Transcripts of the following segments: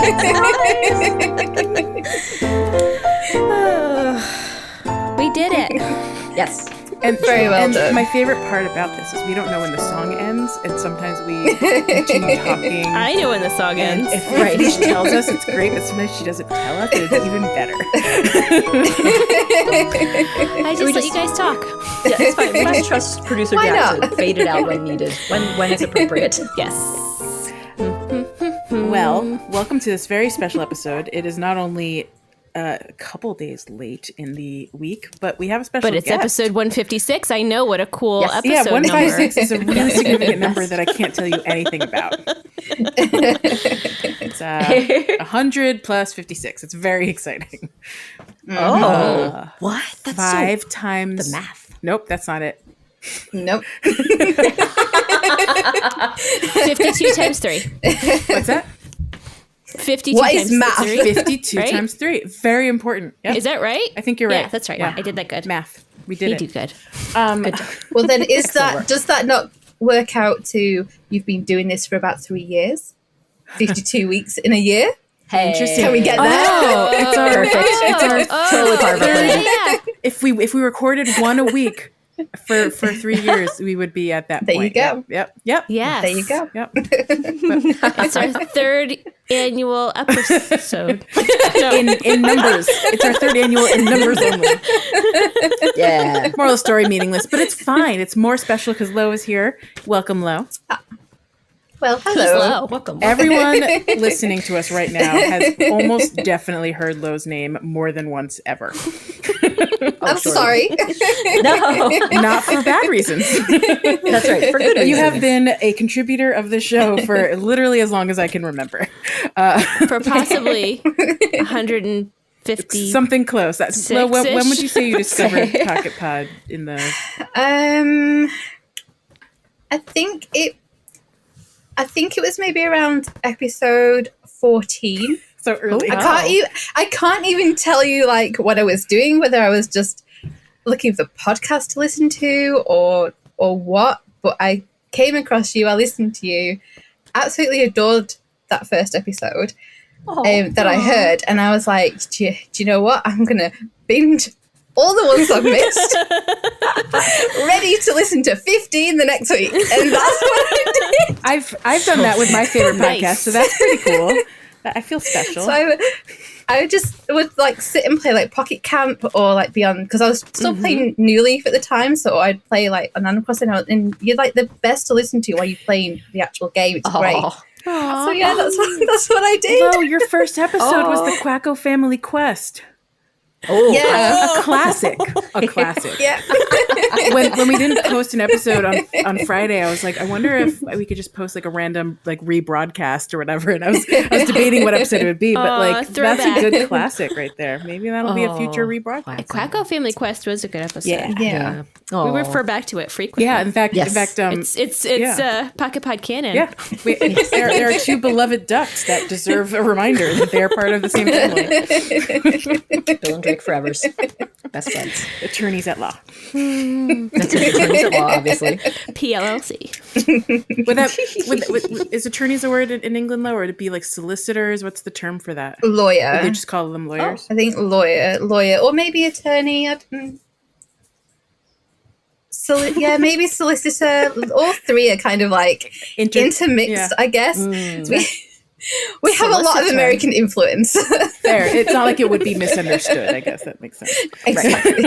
We did it. Yes. And very well done. My favorite part about this is we don't know when the song ends, and sometimes we continue talking. I know when the song ends. If she tells us, it's great, but sometimes she doesn't tell us, and it's even better. I just let you guys talk. Yeah, it's fine. We just trust producer Why Jack not? to fade it out when needed, when it's appropriate. Yes. Well, welcome to this very special episode. It is not only a couple days late in the week, but we have a special But it's guest. episode 156. I know, what a cool Yes. episode Yeah, number. 156 is a really significant number that I can't tell you anything about. It's 100 plus 56. It's very exciting. Oh, what? That's Five times the math. Nope, that's not it. Nope. 52 times 3. What's that? 52 What times is math? 3. 52 Right? times 3. Very important. Yep. Is that right? I think you're right. Yeah, that's right. Yeah. I did that good. Math. We did You it. do good. Good job. Well, then Excellent work. does that not work out to you've been doing this for about 3 years? 52 weeks in a year? Hey. Interesting. Can we get that? Oh, it's our Perfect. It's our Totally part of our plan. Yeah. if we recorded one a week for 3 years, we would be at that There you point. go. Yep. Yes. There you go. Yep. It's our third annual episode. No. In numbers. It's our third annual in numbers only. Yeah. Moral of the story meaningless, but it's fine. It's more special because Lo is here. Welcome, Lo. Well, He's hello. low. Welcome. Everyone listening to us right now has almost definitely heard Lo's name more than once ever. I'm sure. sorry. No. Not for bad reasons. That's right. For good reason. You have been a contributor of the show for literally as long as I can remember. For possibly 150. Something close. That's Lo, when Six-ish. would you say you discovered Pocket Pod in the... I think it was maybe around episode 14. So early. I can't even tell you like what I was doing, whether I was just looking for podcasts to listen to or what. But I came across you. I listened to you. Absolutely adored that first episode that I heard, and I was like, do you know what? I'm gonna binge all the ones I've missed, ready to listen to 15 the next week, and that's what I did. I've done that with my favorite Nice. podcast, so that's pretty cool. I feel special. So I just would like sit and play like Pocket Camp or like Beyond, because I was still playing New Leaf at the time, so I'd play like on Animal Crossing, and you're like the best to listen to while you're playing the actual game. It's great. Aw. So yeah, that's what I did. Lo, your first episode was the Quacko Family Quest. Oh. Yeah. A classic. A classic. Yeah. When we didn't post an episode on Friday, I was like, I wonder if we could just post like a random like rebroadcast or whatever. And I was debating what episode it would be, but like that's a throwback. good classic right there. Maybe that'll be a future rebroadcast. Quacko Family Quest was a good episode. Yeah. We refer back to it frequently. Yeah, in fact, Yes. It's yeah. Pocket Pod canon. Yeah, there are two beloved ducks that deserve a reminder that they are part of the same family. Bill and Drake Forever's best friends. Attorneys at law. That's an attorneys at law, obviously. PLLC. Is attorneys a word in England, though, or would it be like solicitors? What's the term for that? Lawyer. Or they just call them lawyers? I think lawyer, or maybe attorney. Yeah, maybe solicitor. All three are kind of like intermixed, yeah. I guess. We have a lot of Solicitor. American influence. Fair. It's not like it would be misunderstood. I guess that makes sense. Exactly.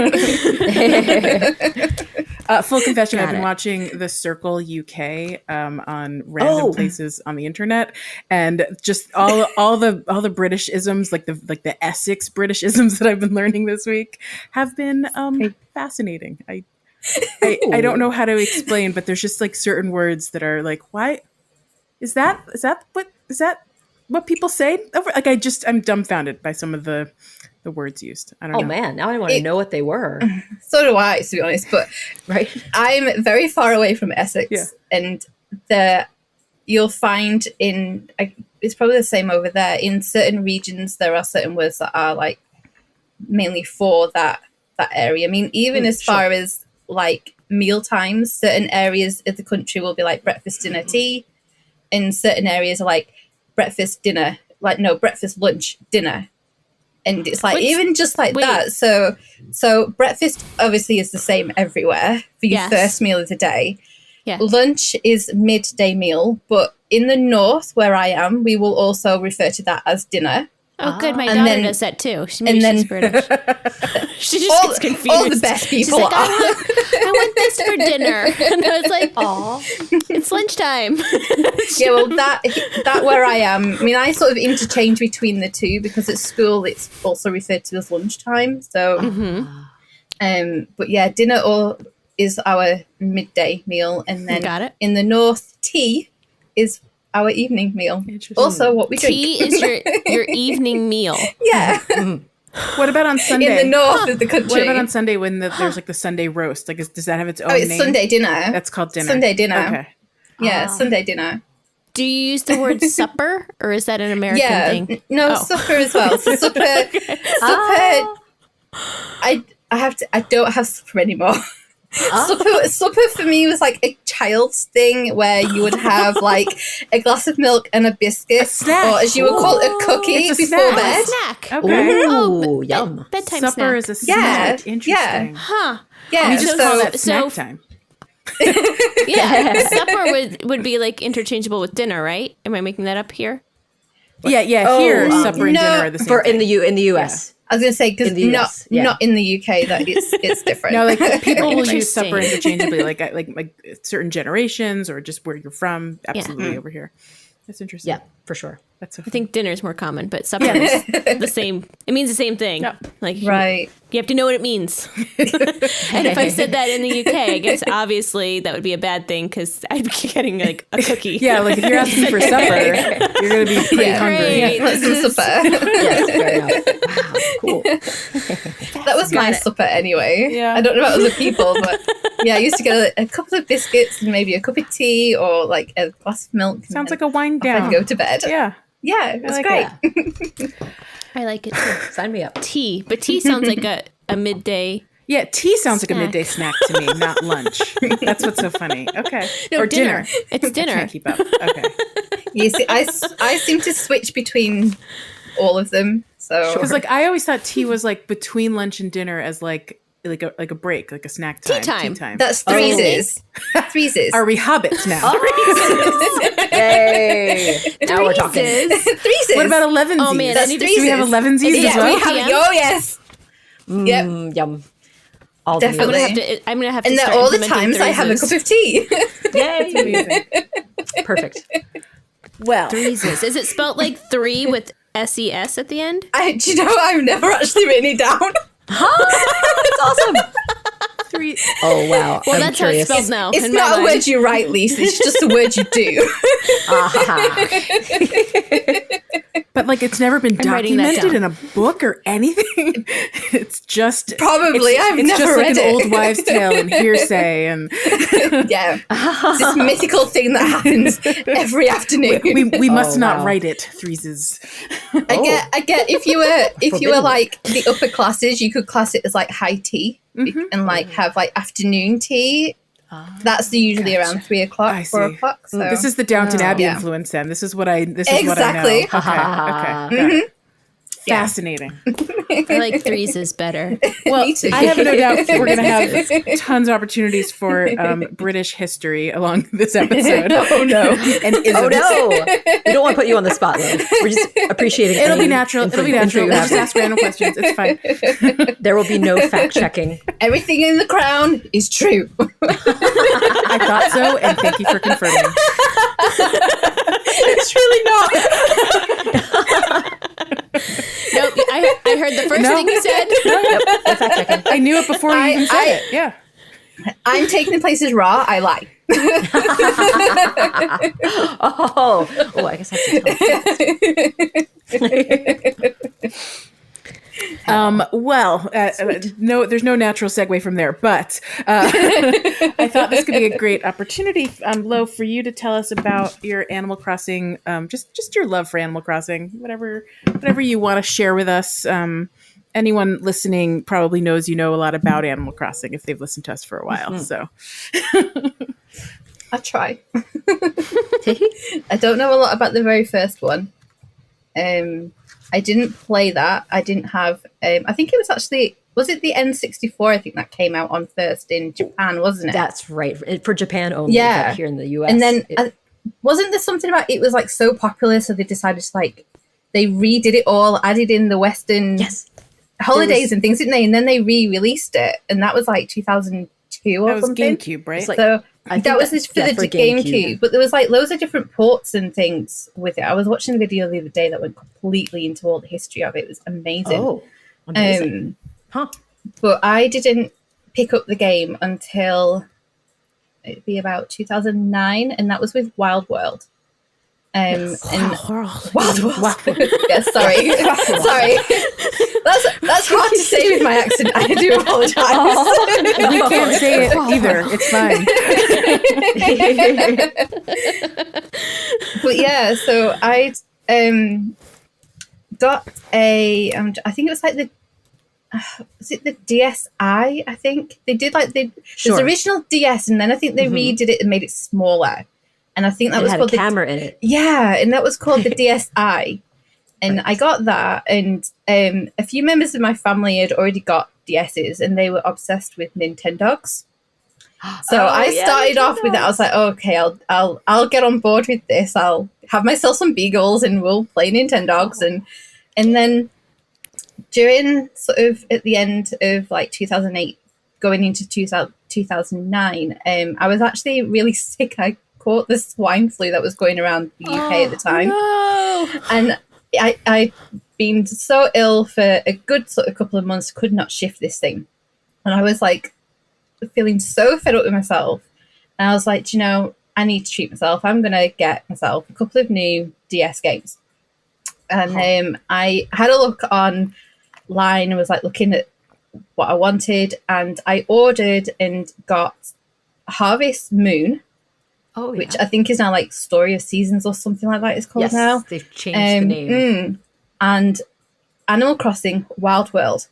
Full confession: Got I've been it. watching The Circle UK on random places on the internet, and just all the British isms, like the Essex British isms that I've been learning this week, have been fascinating. I don't know how to explain, but there's just like certain words that are like, why is that what people say? Like I'm dumbfounded by some of the words used. I don't know. Oh man, now I want to know what they were. So do I, to be honest. But Right? I'm very far away from Essex, Yeah. and you'll find it's probably the same over there. In certain regions, there are certain words that are like mainly for that area. I mean, even as far as like meal times, certain areas of the country will be like breakfast, dinner, tea. In certain areas are like breakfast, dinner, like no breakfast, lunch, dinner, and it's like Which- even just like wait. that. So breakfast obviously is the same everywhere for your Yes. first meal of the day. Yeah. Lunch is midday meal, but in the north where I am, we will also refer to that as dinner. Oh, good. My And daughter then- does that too. and then- She's British. She just gets confused. All the best She's people like, are. I want this for dinner. And I was like, Aw. it's lunchtime. Yeah, well, that where I am, I mean, I sort of interchange between the two because at school it's also referred to as lunchtime. So, but yeah, dinner is our midday meal, and then Got it. in the north, tea is our evening meal. Interesting. Also, what we drink. Tea is your evening meal. Yeah, What about on Sunday? in the north of the country. What about on Sunday when there's like the Sunday roast? Like, does that have its own Oh, it's name? Sunday dinner. That's called dinner. Sunday dinner. Okay. Yeah, Sunday dinner. Do you use the word supper, or is that an American Yeah, thing? no, Oh. supper as well. So supper. I don't have supper anymore. Supper for me was like a child's thing where you would have like a glass of milk and a biscuit, snack. or as you would call it, a cookie It's a before snack. bed. Snack. Okay. Ooh, yum. Bedtime Supper snack. is a Yeah, snack. Interesting. Huh. Yeah, We just So- call that so- snack time. Yeah. Supper would be like interchangeable with dinner, right? Am I making that up here? Yeah. Oh, Here, supper and no, dinner are the same. For in thing. the US. I was gonna say because In the US, yeah. not in the UK that it's different. No, like people will use Interesting. supper interchangeably, like certain generations or just where you're from. Absolutely, over here. That's interesting. Yeah, for sure. That's so I think dinner is more common, but supper is the same. It means the same thing. Yeah. Like right. you have to know what it means. And if I said that in the UK, I guess obviously that would be a bad thing because I'd be getting like a cookie. Yeah, like if you're asking for supper, you're gonna be pretty Yeah. hungry. Great. That's some supper. Yes, fair enough. Wow, cool. That was my supper anyway. Yeah. I don't know about other people, but yeah, I used to get a couple of biscuits and maybe a cup of tea or like a glass of milk. Sounds like a wind I'd down. go to bed. Yeah. Yeah, it was like great. I like it too. Sign me up. Tea, but tea sounds like a midday. Yeah, tea sounds like a Snack. midday snack to me, not lunch. That's what's so funny. Okay. No, or dinner. It's dinner. Can't keep up. Okay. You see, I seem to switch between all of them. So Because like I always thought tea was like between lunch and dinner as like a break, like a snack time. Tea time. that's threeses. Threeses. Are we hobbits now? Yay. Now we're talking. Threeses. What about elevensies? Oh, man, That's I need to- Do we have threeses. elevensies Yeah, as well? we have. Oh yes. Yep. Yum. All the Definitely. meals. I'm gonna have to. And then start all the implementing times I have a threeses. cup of tea. Yay. Amazing. Perfect. Well, Threeses. Is it spelled like three with SES at the end? Do you know I've never actually written it down. That's awesome. three. Oh, wow. Well, I'm that's curious. how it's spelled now. It's in my not a mind. word you write, Lisa. It's just a word you do. But like it's never been writing that documented in down. a book or anything. It's just Probably. I've it's never just read like it. an old wives' tale and hearsay, and Yeah. It's this mythical thing that happens every afternoon. we must Oh, not wow. write it. Threeses. I get if you were Forbidden. like the upper classes, you could class it as like high tea and like have like afternoon tea. That's usually around 3 o'clock, I 4 see. o'clock. So This is the Downton Abbey Yeah. influence. Then this is what I Exactly. what I know. Okay. Got it. Yeah. Fascinating. I like threeses better. Well, Me too. I have no doubt we're going to have tons of opportunities for British history along this episode. Oh no. And isms. Oh, no. We don't want to put you on the spot, though. We're just appreciating It'll be any natural. It'll be info natural. you We'll have. just ask random questions. It's fine. There will be no fact checking. Everything in the crown is true. I thought so, and thank you for confirming. It's really not. Nope. I heard the first No. thing you said. Yep, no fact checking. I knew it before you even said I- it. Yeah. I'm taking the places raw. I lie. Oh, I guess I have to tell. Well, no, there's no natural segue from there, but I thought this could be a great opportunity, Lo, for you to tell us about your Animal Crossing, just your love for Animal Crossing, whatever you want to share with us. Anyone listening probably knows you know a lot about Animal Crossing if they've listened to us for a while. So, I try. I don't know a lot about the very first one. I didn't play that. I didn't have. I think it was actually. Was it the N64? I think that came out on first in Japan, wasn't it? That's right. For Japan only. Yeah. But here in the US. And then wasn't there something about it was like so popular, so they decided to like they redid it all, added in the Western holidays and things, didn't they? And then they re-released it, and that was like 2002 or That was something. GameCube, right? Like, So I think that was for the GameCube, but there was like loads of different ports and things with it. I was watching a video the other day that went completely into all the history of it. It was amazing. Oh, amazing. But I didn't pick up the game until it'd be about 2009, and that was with Wild World. And Wild World. Yeah, sorry. That's hard to say with my accent. I do apologize. We can't say it either. It's fine. But yeah, so I got a. I think it was like the. Was it the DSi? I think they did like there's original DS, and then I think they redid it and made it smaller. And I think that was called a camera in it. Yeah, and that was called the DSi. And I got that, and a few members of my family had already got DSs, and they were obsessed with Nintendogs. So I started off with it. I was like, oh, okay, I'll get on board with this. I'll have myself some Beagles, and we'll play Nintendogs, and then during sort of at the end of like 2008, going into 2009, I was actually really sick. I caught the swine flu that was going around the UK at the time. No. And I'd been so ill for a good sort of couple of months, could not shift this thing. And I was like feeling so fed up with myself. And I was like, I need to treat myself. I'm going to get myself a couple of new DS games. And I had a look online and was like looking at what I wanted. And I ordered and got Harvest Moon. Oh, yeah. Which I think is now like Story of Seasons or something like that it's called now. They've changed the name. And Animal Crossing Wild World.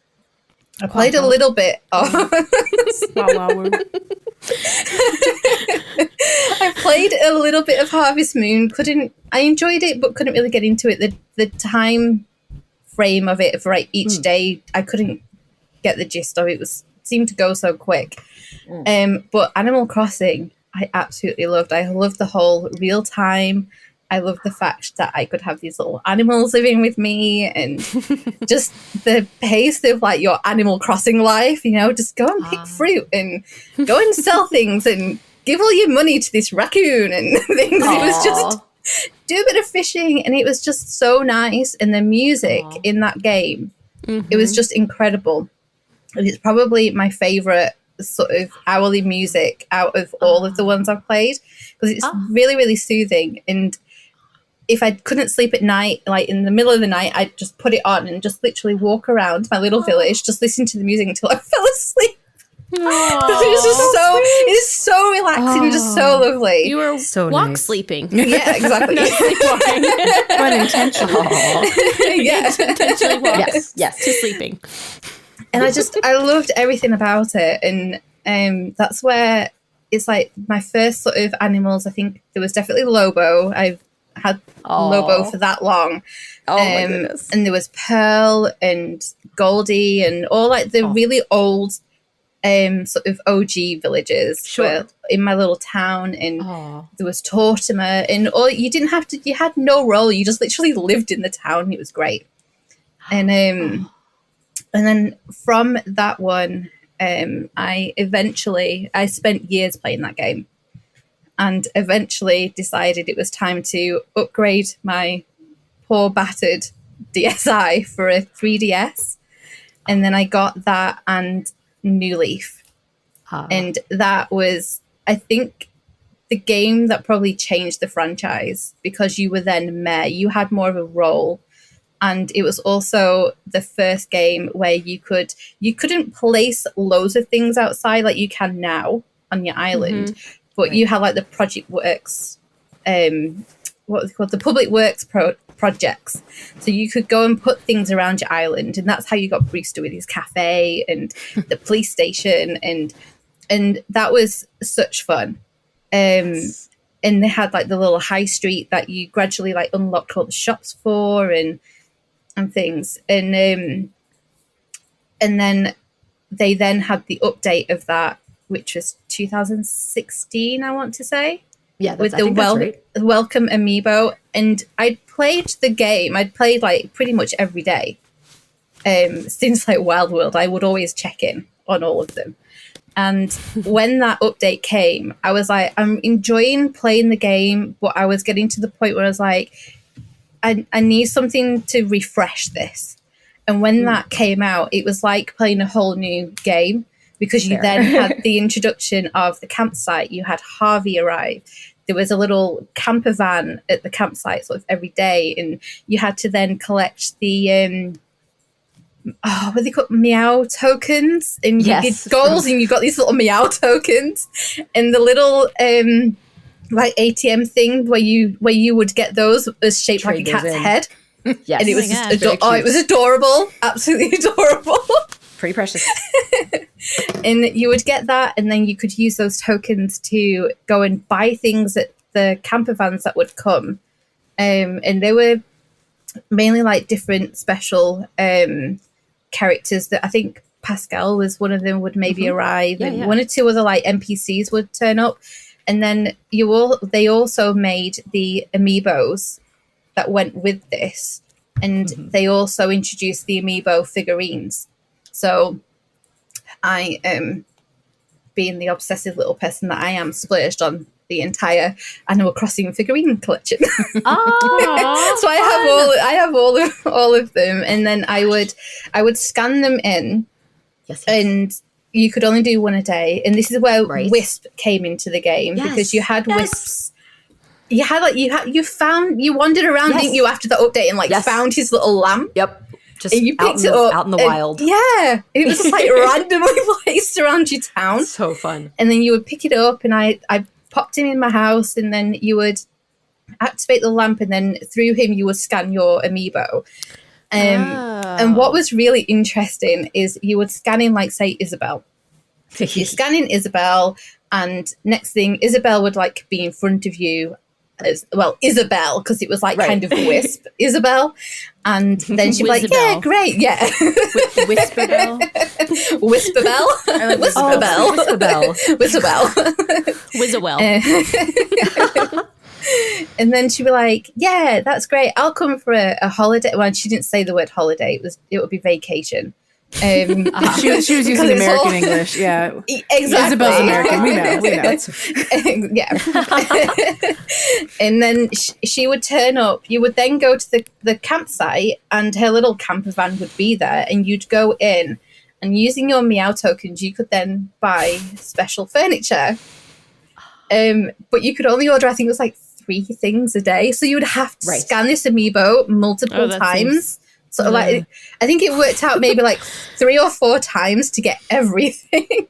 I played a little bit of... I played a little bit of Harvest Moon. I enjoyed it, but couldn't really get into it. The time frame of it for like each day, I couldn't get the gist of it. It seemed to go so quick. But Animal Crossing... I absolutely loved. I loved the whole real time. I loved the fact that I could have these little animals living with me, and just the pace of like your Animal Crossing life, just go and pick fruit and go and sell things and give all your money to this raccoon and things. It was just do a bit of fishing, and it was just so nice. And the music in that game, it was just incredible. And it's probably my favorite sort of hourly music out of all of the ones I've played, because it's really, really soothing. And if I couldn't sleep at night, like in the middle of the night, I'd just put it on and just literally walk around my little village, just listen to the music until I fell asleep. It's so relaxing and just so lovely. You were so walk nice. sleeping. Yeah, exactly. But intentionally. Yeah. Intentionally walk Yes. to sleeping. And I loved everything about it. And that's where it's like my first sort of animals. I think there was definitely Lobo. I've had Lobo for that long. Oh my goodness. And there was Pearl and Goldie and all like the really old sort of OG villages were in my little town. And there was Tortimer, and you didn't have to, you had no role. You just literally lived in the town. It was great. And then from that one, I spent years playing that game, and eventually decided it was time to upgrade my poor battered DSi for a 3DS. And then I got that and New Leaf. And that was, I think, the game that probably changed the franchise, because you were then mayor. You had more of a role. And it was also the first game where you couldn't place loads of things outside like you can now on your island, but you had like the Project Works, what was it called, the Public Works projects. So you could go and put things around your island, and that's how you got Brewster with his cafe and the police station, and that was such fun. and they had like the little high street that you gradually like unlocked all the shops for and things. And then they then had the update of that, which was 2016, I want to say. Yeah, with I think that's right. Welcome Amiibo. And I'd played the game. I'd played like pretty much every day. Since like Wild World, I would always check in on all of them. And when that update came, I was like, I'm enjoying playing the game, but I was getting to the point where I was like, I need something to refresh this. And when that came out, it was like playing a whole new game, because you then had the introduction of the campsite. You had Harvey arrive. There was a little camper van at the campsite sort of every day, and you had to then collect the what are they called? Meow tokens. And you did goals, and you got these little meow tokens, and the little like ATM thing where you would get those as shaped like a cat's head. Yes. And it was it was adorable, absolutely adorable. Pretty precious. And you would get that, and then you could use those tokens to go and buy things at the camper vans that would come. And they were mainly like different special characters that I think Pascal was one of them, would maybe arrive, and one or two other like NPCs would turn up. And then they also made the amiibos that went with this, and they also introduced the amiibo figurines. So I being the obsessive little person that I am, splurged on the entire Animal Crossing figurine collection. So I have all of them, and then I would scan them in, and you could only do one a day. And this is where Wisp came into the game, because you had Wisps. You had you wandered around, didn't you, after the update, and found his little lamp. Yep. Just and you picked it up out in the wild. Yeah. It was just like randomly placed around your town. So fun. And then you would pick it up, and I popped him in my house, and then you would activate the lamp, and then through him you would scan your amiibo. And what was really interesting is you would scan in, like, say, Isabelle. You're scanning Isabelle, and next thing, Isabelle would like be in front of you. As well, Isabelle, because it was like kind of Wisp, Isabelle, and then she'd be like, "Yeah, great, yeah." Wispabelle, Wispabelle, Wispabelle. And then she'd be like, "Yeah, that's great. I'll come for a holiday." Well, she didn't say the word holiday. It would be vacation. She was using American English. Yeah, exactly. Isabel's American. We know. Yeah. And then she would turn up. You would then go to the campsite, and her little camper van would be there, and you'd go in, and using your Meow tokens, you could then buy special furniture. But you could only order, I think it was like 3 things a day, so you would have to scan this amiibo multiple times. So like, I think it worked out maybe like 3 or 4 times to get everything.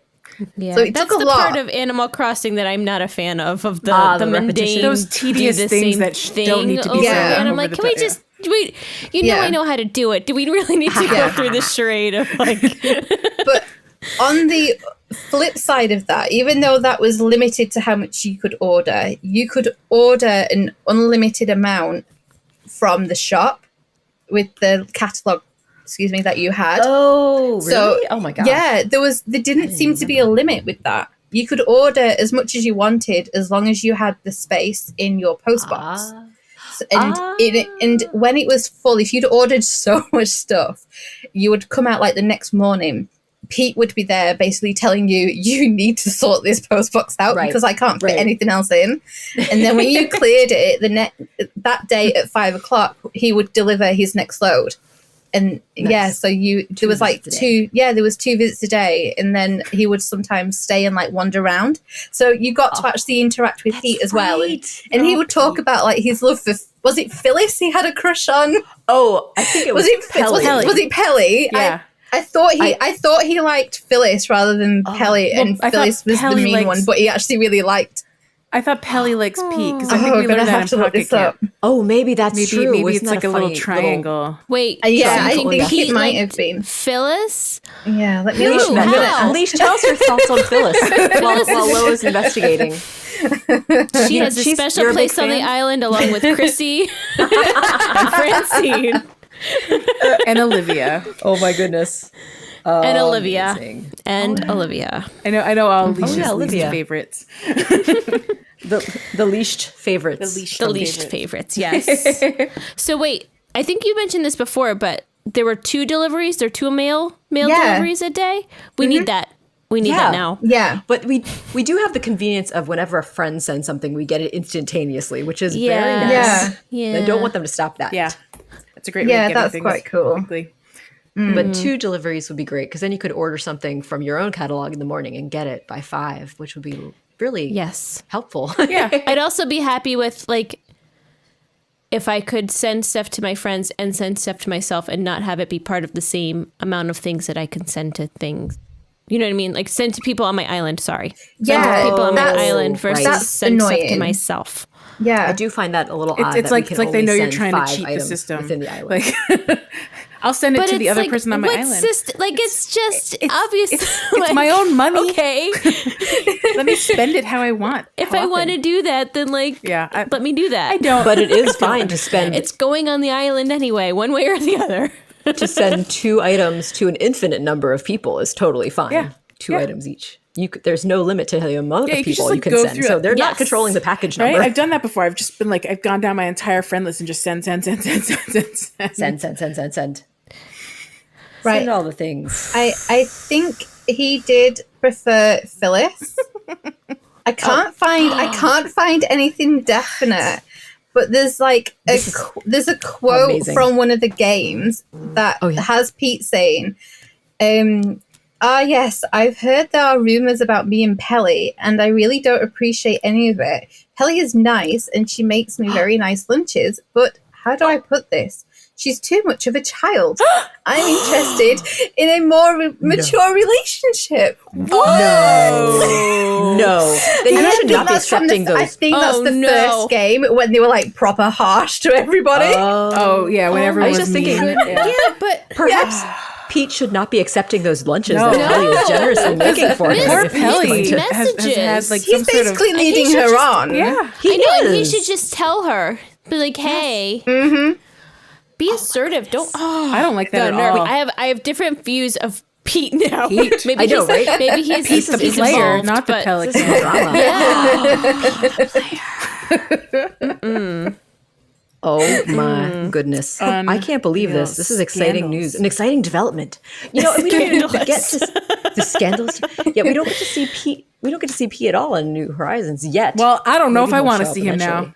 Yeah, so it that's took a the lot. part of Animal Crossing that I'm not a fan of the repetition. mundane, those tedious things that don't need to be said. And I'm like, can we just I know how to do it. Do we really need to go through this charade of like? But on the flip side of that, even though that was limited to how much you could order an unlimited amount from the shop with the catalogue, that you had. Oh, really? So, oh my god. Yeah, there didn't seem to be a limit with that. You could order as much as you wanted as long as you had the space in your post box. And when it was full, if you'd ordered so much stuff, you would come out like the next morning. Pete would be there basically telling you need to sort this post box out because I can't fit anything else in. And then when you cleared it that day at 5:00, he would deliver his next load. And so there was like 2 visits a day, and then he would sometimes stay and like wander around. So you got to actually interact with Pete as well. And he would talk about like his love for, was it Phyllis he had a crush on? Oh, I think it was Pelly. Was it Pelly? Yeah. I thought he liked Phyllis rather than Pelly, and Phyllis was the mean one, but he actually really liked. I thought Pelly likes Pete, because I think we learned that in Pocket Camp. Oh, maybe that's true. Maybe Wasn't it's that like a little triangle. Wait, Yeah, I so think Pete it might liked have been. Phyllis? Yeah, let me Who? look. I'm How? Leash, tell us your thoughts on Phyllis while Loa's investigating. She has a special you're a big place on the fan? island along with Chrissy and Francine And Olivia. Oh my goodness. and Olivia. Amazing. And Olivia. I know all Leash's least Olivia. favorites. The leashed favorites. The least favorites, yes. So wait, I think you mentioned this before, but there were 2 deliveries. There are 2 mail deliveries a day. We need that. We need that now. Yeah. But we do have the convenience of whenever a friend sends something, we get it instantaneously, which is very nice. Yeah. Yeah. I don't want them to stop that. Yeah. That's a great way Yeah, of getting that's things quite cool. quickly. But 2 deliveries would be great because then you could order something from your own catalog in the morning and get it by 5, which would be really helpful. Yeah. I'd also be happy with, like, if I could send stuff to my friends and send stuff to myself and not have it be part of the same amount of things that I can send to things. You know what I mean? Like, send to people on my island, sorry. Yeah, Send to people on my that's- island versus that's send stuff to annoying. myself. Yeah. I do find that a little odd. It's that we like can it's like they only know you're send trying to 5 cheat the items system. within the island. Like, I'll send it But to the it's other like, person on my what island. it's just obvious. It's my own money. Okay. Let me spend it how I want. If How I often? want to do that, then, like, let me do that. I don't. But it is fine to spend It's going on the island anyway, one way or the other. to send 2 items to an infinite number of people is totally fine. Yeah. 2 Yeah. items each. There's no limit to the amount Yeah, of you could people just, like, you can go send. through So it. they're not Yes. controlling the package Right? number. I've done that before. I've gone down my entire friend list and just send. Send. Right. Send all the things. I think he did prefer Phyllis. I can't find anything definite, but there's like there's a quote amazing. from one of the games that has Pete saying, yes, I've heard there are rumors about me and Pelly, and I really don't appreciate any of it. Pelly is nice, and she makes me very nice lunches, but how do I put this? She's too much of a child. I'm interested in a more mature relationship. No. Then you should not be accepting I those. think that's the no. first game when they were like proper harsh to everybody. Oh yeah, when everyone I was was just thinking, mean. Yeah, but perhaps Pete should not be accepting those lunches No. that Pelly is generously making for him. Poor If he's Pelly going to- has had like He's some sort of basically leading her on. yeah. I know, and he is. should just tell her, be like, "Hey, be assertive. Don't." I don't like that God, at no, all. I have different views of Pete now. Pete. Maybe I know, he's, right? Maybe he's He's the he's player, evolved, not the but- pelican. Drama. Oh my goodness. I can't believe this. This is exciting Scandals. news, an exciting development. You know, we don't even get to the scandals. Yeah, we don't get to see Pete. We don't get to see Pete at all on New Horizons yet. Well, I don't know Maybe if I he'll want to show up see him eventually. now.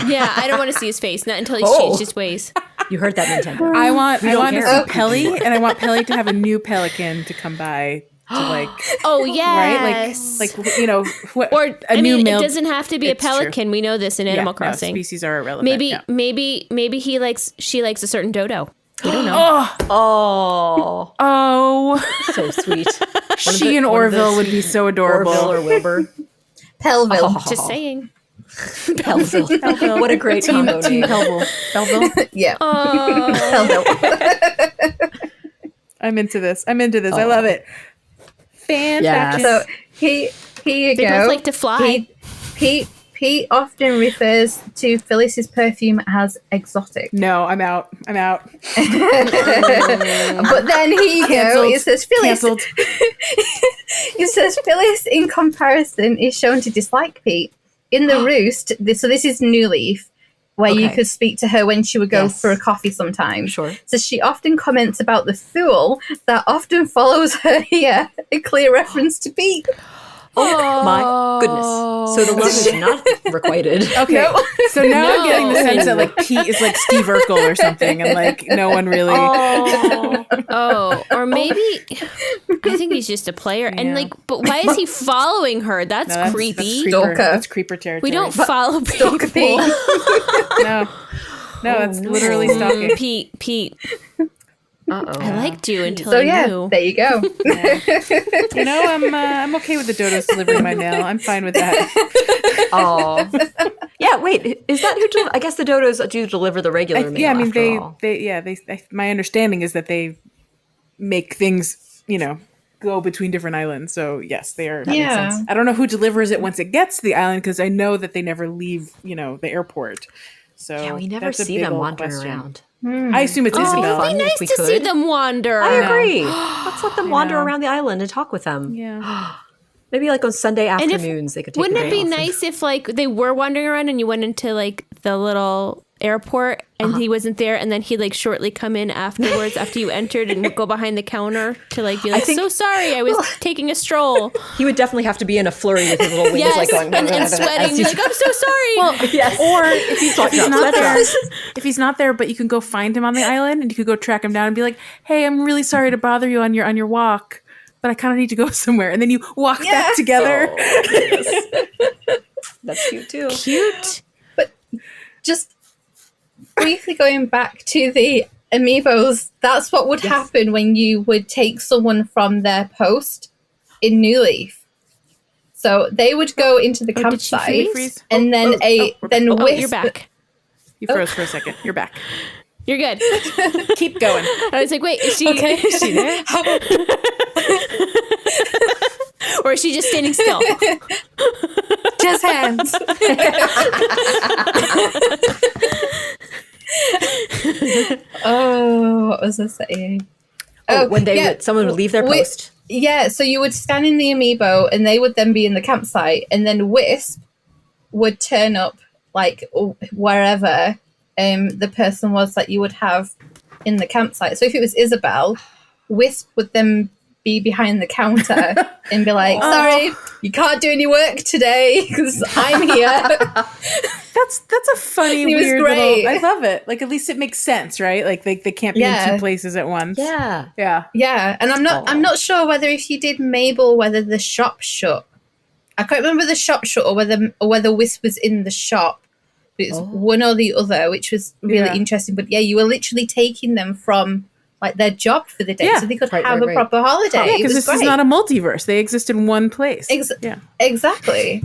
Yeah, I don't want to see his face, not until he's Oh. changed his ways. You heard that, Nintendo. I want to care. see Pelly, and I want Pelly to have a new pelican to come by to like Oh right, yes, like you know, or a I new mean, male. it doesn't have to be a It's true. pelican. We know this in Animal No, Crossing. species are irrelevant. Maybe, yeah. maybe she likes a certain dodo. We don't know. Oh, Oh, so sweet. she and Orville would be so adorable. Orville or Wilbur. Pelville. Just saying. Pelville. What a great combo Team name. Belleville. Yeah. Oh, Pelville. I'm into this. I love it. Fantastic. So here you they go. both like to fly. Pete often refers to Phyllis's perfume as exotic. No, I'm out. But then here you go. Cancelled. It says Phyllis. Cancelled. It says Phyllis, in comparison, is shown to dislike Pete. In the roost, so this is New Leaf, where you Okay. could speak to her when she would go Yes. for a coffee sometimes. Sure. So she often comments about the fool that often follows her here, a clear reference to Pete. Oh my goodness. So the love is not requited. Okay, No. so now I'm getting the No. sense that like Pete is like Steve Urkel or something, and like no one really. Oh, or maybe I think he's just a player. And Yeah. like, but why is he following her? That's, No, creepy. creeper. Stalker. That's creeper territory. We don't follow people. Pete. No, that's literally stalking. Pete. I liked you until So I yeah, knew. there you go. You know, I'm okay with the dodos delivering my mail. I'm fine with that. Oh, yeah. Wait, is that who? I guess the dodos do deliver the regular mail. Yeah, I mean, they. my understanding is that they make things, go between different islands. So yes, they are. That makes sense. I don't know who delivers it once it gets to the island because I know that they never leave, the airport. So Yeah, we never that's a see big them old wandering question. around. I assume it's Isabel. It'd be nice to see them wander. I agree. Let's let them wander around the island and talk with them. Yeah. Maybe like on Sunday afternoons they could take. Wouldn't the it day be off nice if like they were wandering around and you went into like the little airport and he wasn't there, and then he'd like shortly come in afterwards after you entered and go behind the counter to like be like, so sorry, I was taking a stroll. He would definitely have to be in a flurry with his little wings like going and sweating. He's like, I'm so sorry. Well, yes. Or if he's not there, if he's not there, but you can go find him on the island and you could go track him down and be like, hey, I'm really sorry to bother you on your walk, but I kind of need to go somewhere. And then you walk back together. That's cute too. Cute. But just briefly going back to the amiibos, that's what would happen when you would take someone from their post in New Leaf. So they would go into the campsite, and then Wisp. You're back. You froze for a second. You're back. You're good. Keep going. I was like, wait, is she there? Or is she just standing still? Just hands. Oh, what was I saying? When someone would leave their post. So you would scan in the amiibo and they would then be in the campsite, and then Wisp would turn up like wherever the person was that you would have in the campsite. So if it was Isabel, Wisp would then be behind the counter and be like, sorry, you can't do any work today because I'm here. That's a funny, weird little, I love it. Like, at least it makes sense, right? Like they can't be in two places at once. Yeah. And I'm not sure whether if you did Mabel, whether the shop shut. I can't remember the shop shut or whether Wisp was in the shop. It was one or the other, which was really interesting. But yeah, you were literally taking them from like their job for the day, so they could have a proper holiday. Yeah, because this is not a multiverse; they exist in one place. Exactly.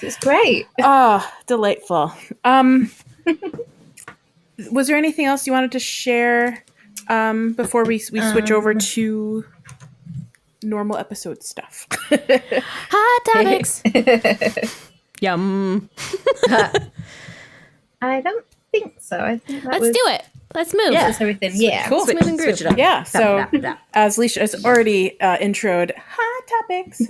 It's great. Oh, delightful. Was there anything else you wanted to share before we switch over to normal episode stuff? Hot topics. Yum. I don't think so. I think Let's do it. Let's move. Yeah, that's everything. Yeah, cool. Let's move and switch it up. Yeah. So as Leisha has already introed, hot topics.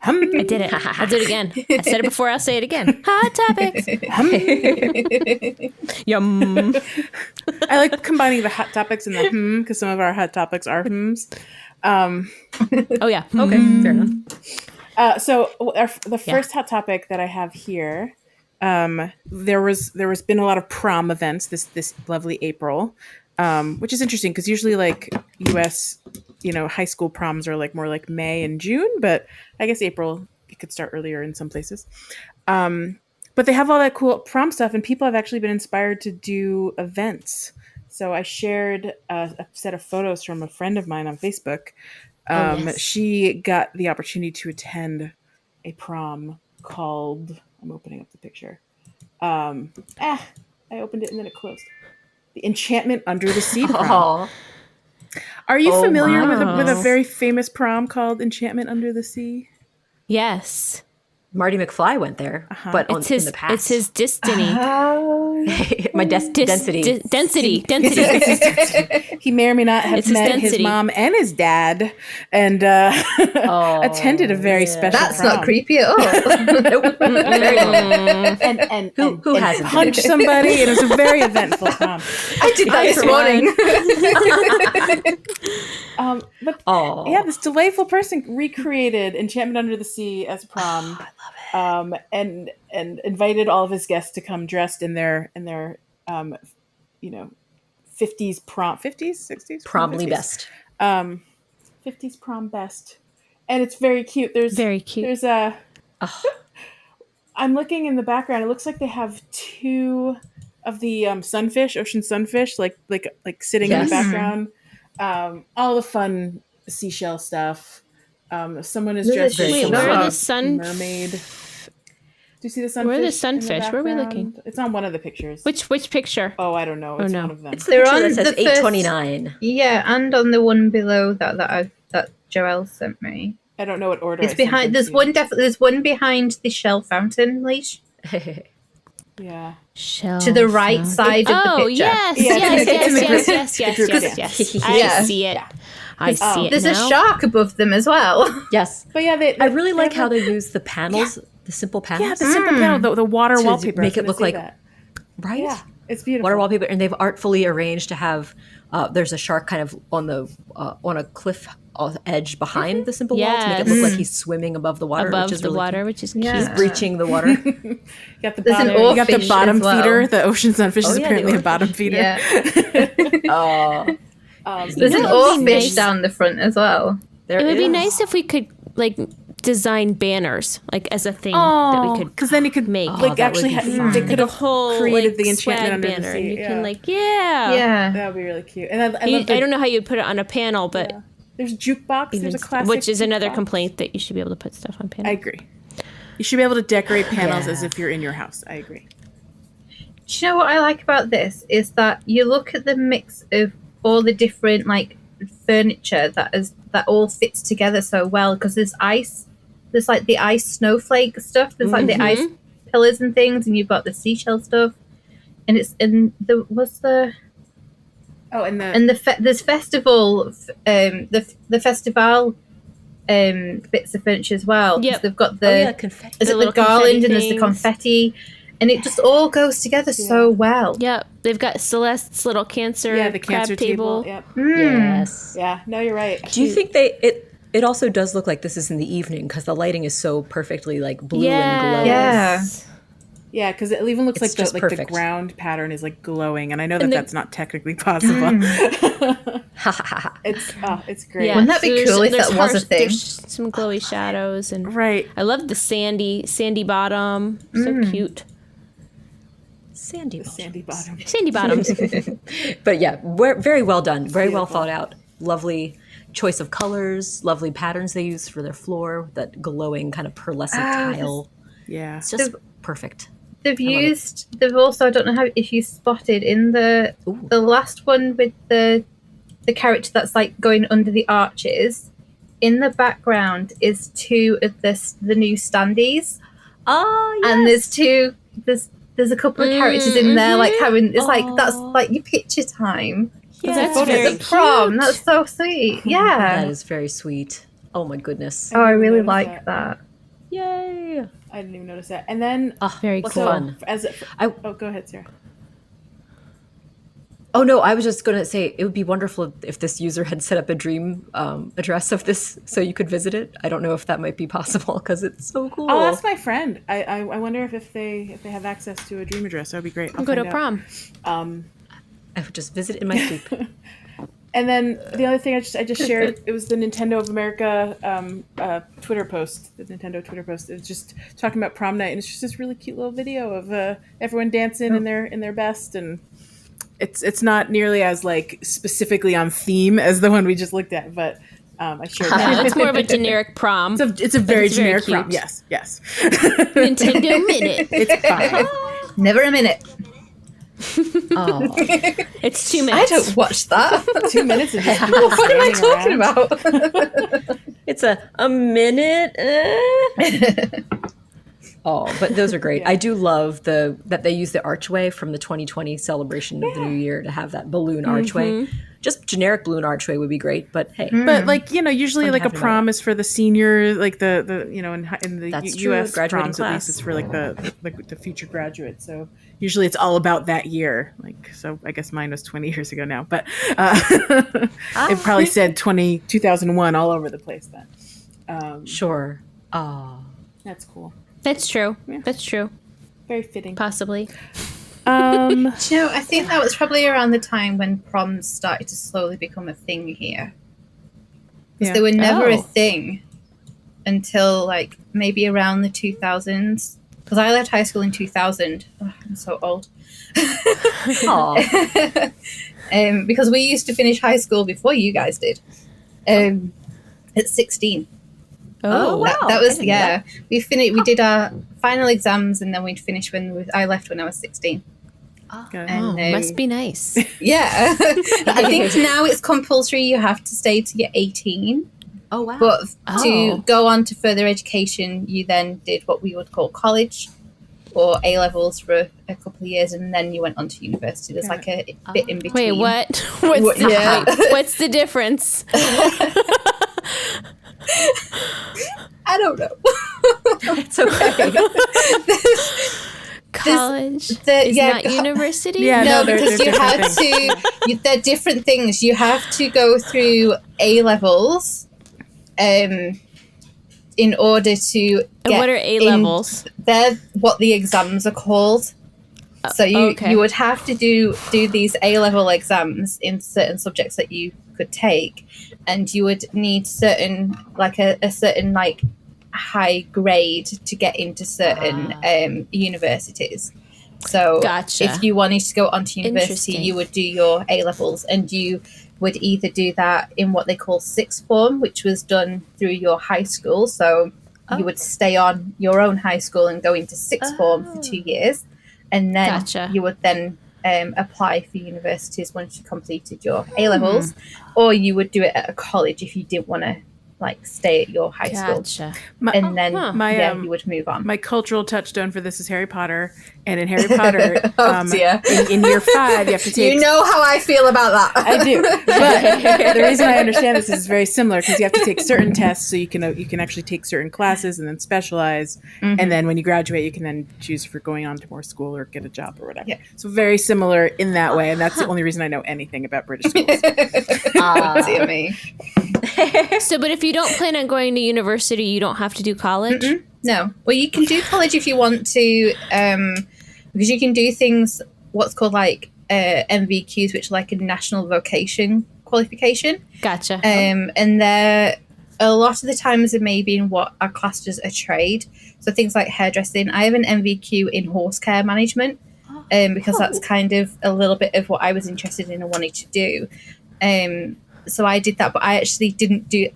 I did it. I'll do it again. I said it before. I'll say it again. Hot topics. Yum. I like combining the hot topics and the because some of our hot topics are hms. Oh yeah. Okay. Fair enough. So the first hot topic that I have here, there was been a lot of prom events this lovely April, which is interesting because usually like U.S. high school proms are like more like May and June, but I guess April it could start earlier in some places. But they have all that cool prom stuff, and people have actually been inspired to do events. So I shared a set of photos from a friend of mine on Facebook. She got the opportunity to attend a prom called, I'm opening up the picture. I opened it and then it closed. The Enchantment Under the Sea prom. Are you familiar with a very famous prom called Enchantment Under the Sea? Yes. Marty McFly went there, but in the past. It's his destiny. My density. Density. He may or may not have met his mom and his dad and attended a very special That's prom. not creepy at all. Nope. And who hasn't punched somebody. It was a very eventful prom. I did that this morning. But this delightful person recreated Enchantment Under the Sea as prom. I love it. And invited all of his guests to come dressed in their 50s prom, 50s, 60s? Probably best. 50s prom best. And it's very cute. Very cute. There's a I'm looking in the background. It looks like they have two of the sunfish, ocean sunfish, like sitting in the background. all the fun seashell stuff. Someone is There's dressed a as Wait, some where sort are the of mermaid. Do you see the sunfish? Where are the in sunfish? Where are we looking? background? It's on one of the pictures. Which picture? Oh, I don't know. It's no. one of them. It's the They're picture on that says the first- 829. Yeah, and on the one below that Joelle sent me. I don't know what order. It's behind. There's one There's one behind the shell fountain leash Yeah. Shell to the right fountain. side of the Oh, picture. yes, Yeah, yes, it's in the group. yes. I Yeah. see it. Yeah. I see it There's now. a shark above them as well. Yes. But yeah, I really like how they use the panels, the simple panels. Yeah, the simple panel, the water To wallpaper. make I it was look gonna say like- that. Right? Yeah, it's beautiful. Water wallpaper, and they've artfully arranged to have there's a shark kind of on a cliff edge behind the simple wall to make it look like he's swimming above the water, Above which is the really water, cute. which is Yeah. cute. He's breaching the water. You got the There's an bottom. You got the oarfish bottom as well. feeder. The ocean sunfish is yeah, the apparently a oarfish. bottom feeder. Yeah. Oh, There's You an know what would be oarfish nice? down the front as well. there It would be is. nice if we could like design banners like as a thing that we could because then you could make. like that would actually be they fun. could like a have whole created like, the enchantment swag under banner, the and sea. you Yeah. can like Yeah. That would be really cute. And I love I don't know how you'd put it on a panel, but There's jukebox. There's a classic, which is another jukebox. complaint that you should be able to put stuff on I panels. agree. You should be able to decorate panels Yeah. as if you're in your house. I agree. Do you know what I like about this is that you look at the mix of all the different like furniture that all fits together so well because there's ice, there's like the ice snowflake stuff, there's like the ice pillars and things, and you've got the seashell stuff, and it's in the there's festival the festival bits of furniture as well. 'Cause Yep. they've got Oh, yeah, the confetti. is The it the little garland confetti and there's the things. confetti, and it just all goes together so well. Yep, they've got Celeste's little cancer Yeah, the crab cancer table. Yep. Yes. Yeah. No, you're right. Do you think it also does look like this is in the evening because the lighting is so perfectly like blue and glowing. Yes. Yeah, because it even looks It's like just the perfect. ground pattern is like glowing, and I know that And the- that's not technically possible. It's great. Yeah, Wouldn't that be so cool if there's that was a thing? There's some glowy shadows and Right. I love the sandy bottom. So cute. Sandy. Sandy bottom. Sandy bottoms. But yeah, very well done. Very well thought out. Lovely choice of colors, lovely patterns they use for their floor, that glowing kind of pearlescent tile. Yeah. It's just perfect. They've also, I don't know if you spotted in the last one with the character that's like going under the arches, in the background is two of the new standees. Oh, yes. And there's a couple of characters in there like having like that's like your picture time. That's At very the prom. cute. That's so sweet. That Yeah. is very sweet. Oh my goodness. Oh, I really noticed like that. Yay. I didn't even notice that. And then Very What's cool. fun? go ahead, Sarah. Oh no, I was just going to say it would be wonderful if this user had set up a dream address of this so you could visit it. I don't know if that might be possible because it's so cool. I'll ask my friend. I wonder if they have access to a dream address. That would be great. I'll Go to find a out. prom. I would just visit in my sleep. And then the other thing I just shared, it was the Nintendo of America Twitter post, the Nintendo Twitter post. It's just talking about prom night, and it's just this really cute little video of everyone dancing in their best, and it's not nearly as like specifically on theme as the one we just looked at, but I shared No, that. it's more of a generic prom. It's a very it's very generic cute. prom. Yes. Nintendo Minute. It's fine. Never a minute. Oh, It's 2 I minutes. don't watch that. 2 minutes of just people What am I standing talking around. about? it's a minute. Oh, but those are great. I do love that they use the archway from the 2020 celebration of the new year to have that balloon archway. Just generic balloon archway would be great, but hey. But like usually Fun to like a have it prom is for the senior, like the in the That's true, U.S. graduating proms at class. least it's for like the future graduate. So usually it's all about that year. Like so, I guess mine was 20 years ago now, but it probably said 2001 all over the place then. Sure. Oh. That's cool. That's true. Yeah. That's true. Very fitting. Possibly. Do you know, I think that was probably around the time when proms started to slowly become a thing here. Because they were never a Oh. thing until like maybe around the 2000s. Because I left high school in 2000. Oh, I'm so old. Aw. Because we used to finish high school before you guys did. At 16. Oh, wow. That I was, didn't know yeah. that. We did our final exams, and then we'd finish I left when I was 16. Good. And, must be nice. Yeah. I think now it's compulsory. You have to stay till you're 18. Oh, wow. But Oh. to go on to further education, you then did what we would call college or A levels for a couple of years, and then you went on to university. There's like a bit in between. Wait, what? Yeah. What's the difference? I don't know. It's okay. College is yeah, not university? Yeah, No, they're because you different had things. they're different things. You have to go through A levels in order to get And what are A levels? They're what the exams are called. So you okay. you would have to do these A level exams in certain subjects that you could take, and you would need certain a certain like high grade to get into certain universities. So Gotcha. if you wanted to go on to university, Interesting. you would do your A levels, and you would either do that in what they call sixth form, which was done through your high school. So you would stay on your own high school and go into sixth form for 2 years, and then Gotcha. you would then apply for universities once you completed your A levels, or you would do it at a college if you didn't want to stay at your high school, Gotcha. and then My, you would move on. My cultural touchdown for this is Harry Potter, and in Harry Potter, dear. in year 5, you have to take. You know how I feel about that. I do, but the reason I understand this is very similar because you have to take certain tests, so you can actually take certain classes and then specialize, and then when you graduate, you can then choose if you're going on to more school or get a job or whatever. Yeah. So very similar in that way, and that's the only reason I know anything about British schools. Dear me. So, but if you don't plan on going to university, you don't have to do college? No. Well, you can do college if you want to, because you can do things, what's called MVQs, which are like a national vocation qualification. Gotcha. And they're a lot of the times it may be in what are classed as a trade. So things like hairdressing. I have an MVQ in horse care management, because that's kind of a little bit of what I was interested in and wanted to do. So I did that, but I actually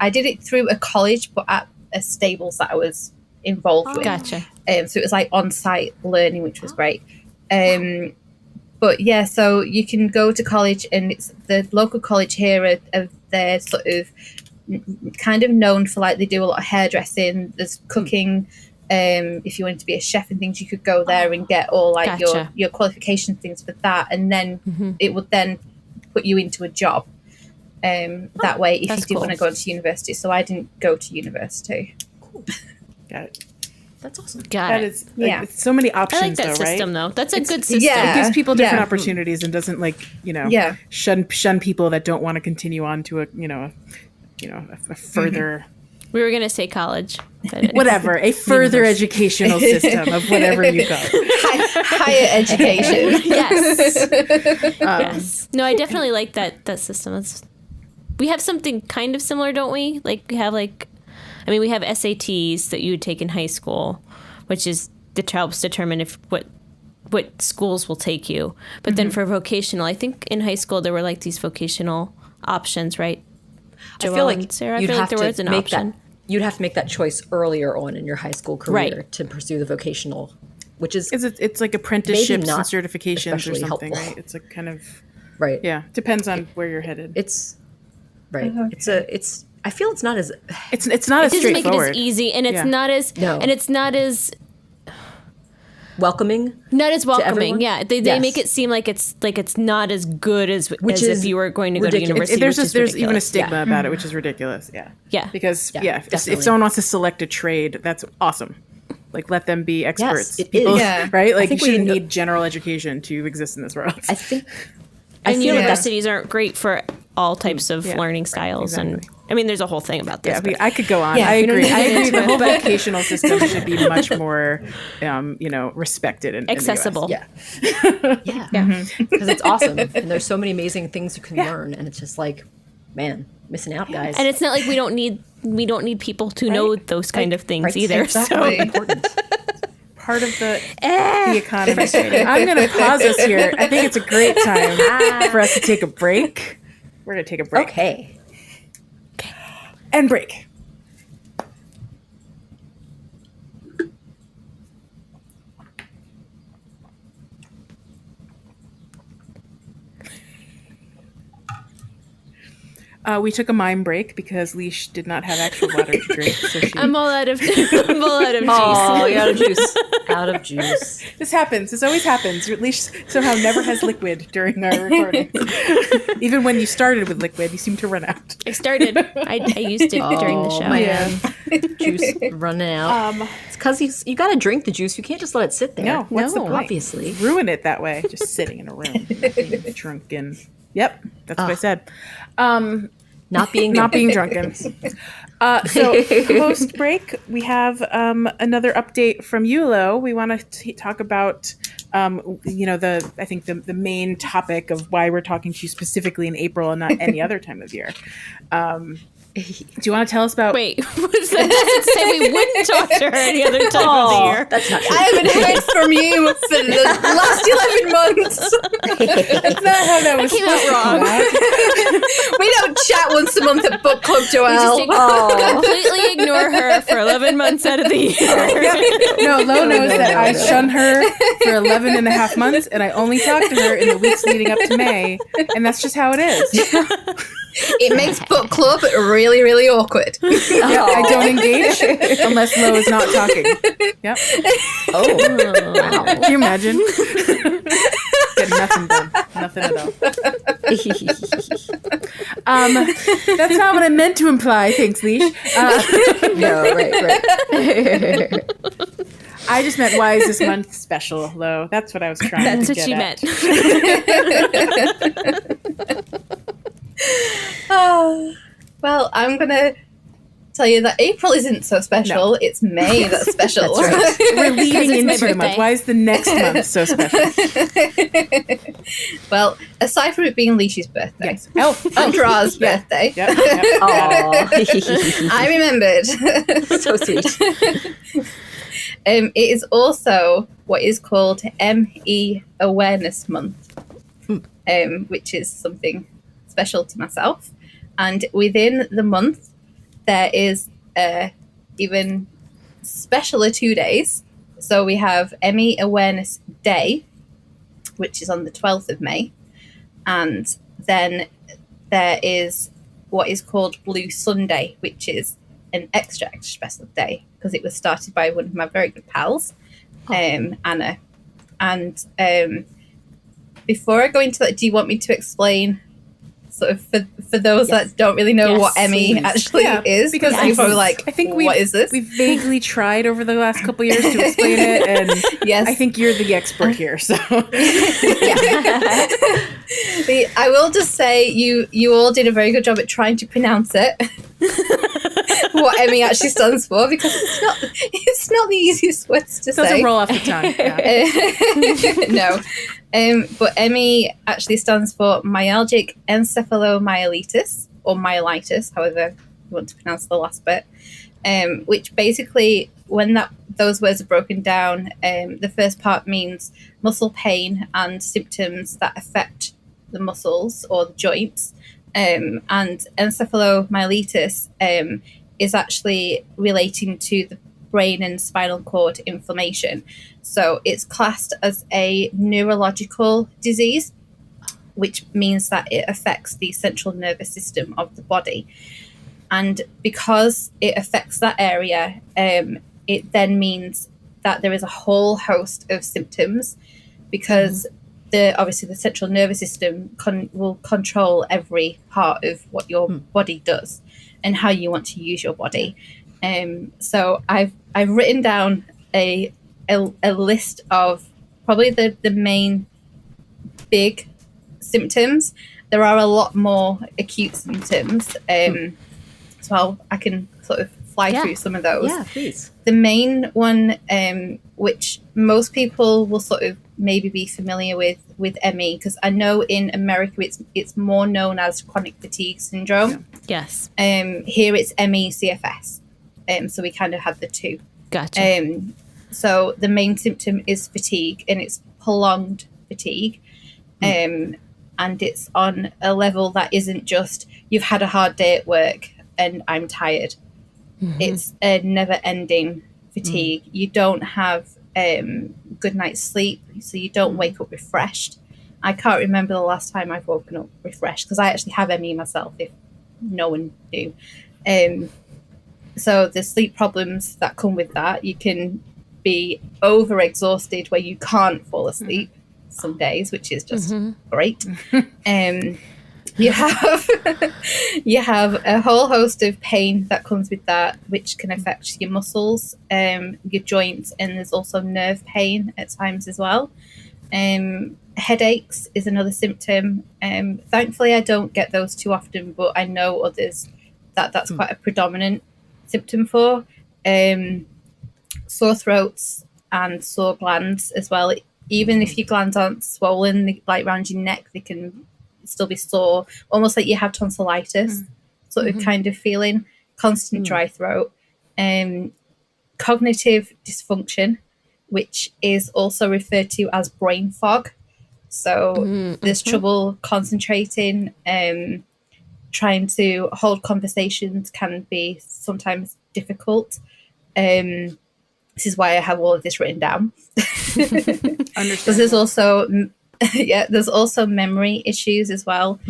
I did it through a college, but at a stables that I was involved with. Gotcha. So it was like on-site learning, which was great. But yeah, so you can go to college, and it's the local college here they're sort of kind of known for they do a lot of hairdressing, there's cooking. If you wanted to be a chef and things, you could go there and get all Gotcha. your qualification things for that, and then it would then put you into a job. That way, if you That's did cool. want to go to university. So I didn't go to university. Got it. That's awesome. Got That it. is Yeah. it's so many I options, like that though, system, right? though. That's a good system. yeah. It gives people different Yeah. opportunities and doesn't Yeah. shun people that don't want to continue on to a further We were going to say college. But whatever, a further educational system of whatever you go. Higher education. Yes. Yes. No, I definitely like that system. We have something kind of similar, don't we? We have we have SATs that you would take in high school, which helps determine what schools will take you. But then for vocational, I think in high school there were these vocational options, right? I feel Joelle like and Sarah, I you'd feel have like there was to an make option. that. You'd have to make that choice earlier on in your high school career Right. to pursue the vocational, which is It's like apprenticeships not and certifications or especially something, helpful. right? It's like kind of right. depends on where you're headed. It's right. It's. I feel it's not as It's not as It doesn't make it straightforward. as easy, and it's Yeah. not as No. and it's not as welcoming. welcoming. everyone? Yeah, they Yes. make it seem like it's not as good as Which if is you were going to go to ridiculous. university. There's which is there's even a ridiculous. stigma Yeah. about it, which is ridiculous. Yeah. Yeah. Because Yeah, if definitely. someone wants to select a trade, that's awesome. Let them be experts. it People, is. Yeah. right? I You think shouldn't we- need general education to exist in this world. I think. I And feel like that's universities aren't great for all types of Yeah, learning right, styles, exactly. and there's a whole thing about this. Yeah, but I could go on. Yeah, I we don't agree. need to I get agree. into The it, whole but- vocational system should be much more, respected and accessible. yeah, yeah, because it's awesome, and there's so many amazing things you can learn, and it's just man, missing out, guys. And it's not like we don't need people to know those kind of things Right, either. exactly. So Important. part of the economy. I'm going to pause us here. I think it's a great time for us to take a break. We're going to take a break. Okay. And break. We took a mime break because Leash did not have actual water to drink. So I'm all out of juice. Oh, you're out of juice. Out of juice. This happens. This always happens. Leash somehow never has liquid during our recording. Even when you started with liquid, you seem to run out. I started. I used it during the show. Man. Juice running out. It's because you got to drink the juice. You can't just let it sit there. No, what's the No. point? Obviously. Ruin it that way. Just sitting in a room, being drunken. Yep, that's what I said. Not being drunken. So post break, we have another update from Yulo. We want to talk about the main topic of why we're talking to you specifically in April and not any other time of year. Do you want to tell us about? Wait, was that doesn't say we wouldn't talk to her any other time of the year? That's not true. I haven't heard from you for the last 11 months. That's not how that was Came out wrong. We don't chat once a month at book club, We just Joelle. completely ignore her for 11 months out of the year. No, Lo knows that I shun her for 11 and a half months, and I only talk to her in the weeks leading up to May, and that's just how it is. It makes book club really, really awkward. Yeah, I don't engage unless Lo is not talking. Yep. Oh, wow. Can you imagine? Get nothing done. Nothing at all. That's not what I meant to imply. Thanks, Leash. No, right. I just meant, why is this month special, Lo? That's what I was trying That's to what get she at. meant. Oh, well, I'm going to tell you that April isn't so special. No. It's May that's special. That's We're leading it's my into the month. birthday. Why is the next month so special? Well, aside from it being Leash's birthday, Yes. Oh, and Ra's birthday, Yep. Got it. Oh, I remembered. so sweet. It is also what is called ME Awareness Month, which is something special to myself. And within the month, there is even specialer 2 days. So we have ME Awareness Day, which is on the 12th of May. And then there is what is called Blue Sunday, which is an extra special day because it was started by one of my very good pals, Anna. And before I go into that, do you want me to explain sort of for those that don't really know Yes, what ME please. actually is? Because you're probably like, I think what is this? we've vaguely tried over the last couple years to explain it, and Yes. I think you're the expert here. So I will just say you all did a very good job at trying to pronounce it. What ME actually stands for, because it's not the easiest words to it doesn't say. roll off the tongue. Yeah. No. But ME actually stands for myalgic encephalomyelitis, or myelitis, however you want to pronounce the last bit. Which basically, when those words are broken down, the first part means muscle pain and symptoms that affect the muscles or the joints. And encephalomyelitis is actually relating to the brain and spinal cord inflammation. So it's classed as a neurological disease, which means that it affects the central nervous system of the body. And because it affects that area, it then means that there is a whole host of symptoms, because obviously the central nervous system will control every part of what your body does and how you want to use your body. So I've written down a list of probably the main big symptoms. There are a lot more acute symptoms, so I can sort of fly through some of those. Yeah, please. The main one, which most people will sort of maybe be familiar with ME, because I know in America it's more known as chronic fatigue syndrome. Yes. Here it's ME CFS. So we kind of have the two. Gotcha. So the main symptom is fatigue, and it's prolonged fatigue. And it's on a level that isn't just you've had a hard day at work and I'm tired. It's a never-ending fatigue. You don't have good night's sleep, so you don't wake up refreshed. I can't remember the last time I've woken up refreshed, because I actually have ME myself, if no one knew. So the sleep problems that come with that, you can be overexhausted where you can't fall asleep some days, which is just great. You have you have a whole host of pain that comes with that, which can affect your muscles, your joints, and there's also nerve pain at times as well. Headaches is another symptom. Thankfully, I don't get those too often, but I know others that's quite a predominant symptom for. Sore throats and sore glands as well. Even if your glands aren't swollen, like around your neck, they can still be sore, almost like you have tonsillitis sort of kind of feeling. Constant dry throat. Cognitive dysfunction, which is also referred to as brain fog. So there's trouble concentrating, trying to hold conversations can be sometimes difficult. This is why I have all of this written down. Because there's also there's also memory issues as well.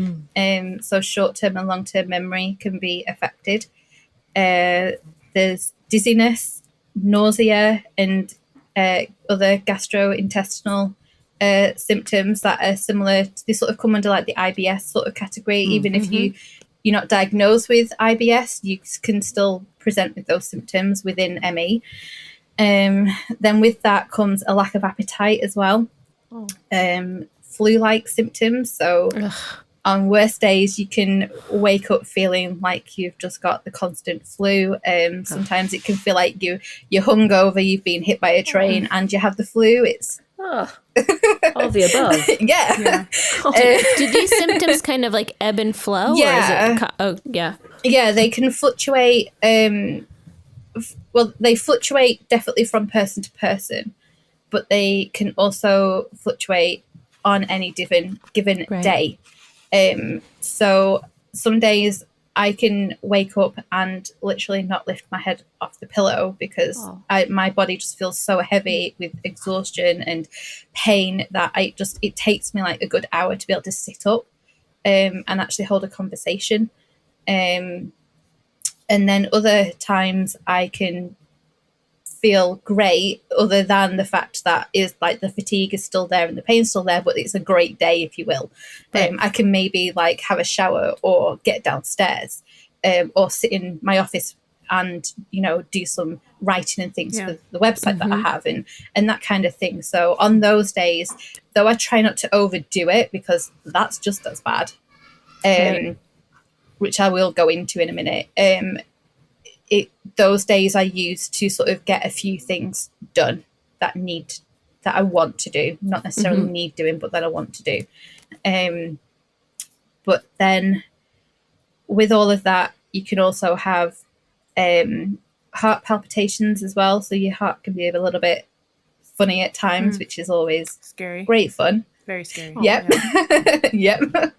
So short-term and long-term memory can be affected. There's dizziness, nausea, and other gastrointestinal symptoms that are similar. They sort of come under like the IBS sort of category. Even if you're not diagnosed with IBS, you can still present with those symptoms within ME. Then with that comes a lack of appetite as well. Flu-like symptoms. So on worst days, you can wake up feeling like you've just got the constant flu. Sometimes it can feel like you're hungover, you've been hit by a train, and you have the flu. It's all the above. yeah. Do these symptoms kind of like ebb and flow? Yeah. Or is it Yeah, they can fluctuate. Well, they fluctuate definitely from person to person, but they can also fluctuate on any given day. So some days I can wake up and literally not lift my head off the pillow because my body just feels so heavy with exhaustion and pain that it takes me like a good hour to be able to sit up and actually hold a conversation. And then other times I can feel great, other than the fact that is like the fatigue is still there and the pain's still there, but it's a great day, if you will. I can maybe like have a shower or get downstairs or sit in my office and, do some writing and things for the website that I have and that kind of thing. So on those days, though I try not to overdo it because that's just as bad, which I will go into in a minute. Those days I use to sort of get a few things done that I want to do, not necessarily need doing, but that I want to do. But then with all of that, you can also have heart palpitations as well. So your heart can be a little bit funny at times, which is always scary, great fun. Very scary. Yep. Yep.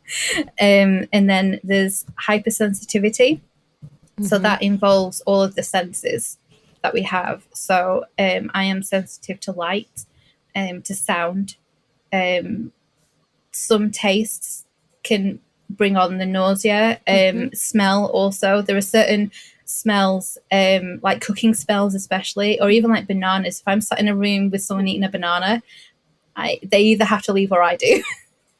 And then there's hypersensitivity. So that involves all of the senses that we have. So I am sensitive to light, to sound. Some tastes can bring on the nausea. Smell also. There are certain smells, like cooking smells especially, or even like bananas. If I'm sat in a room with someone eating a banana, they either have to leave or I do.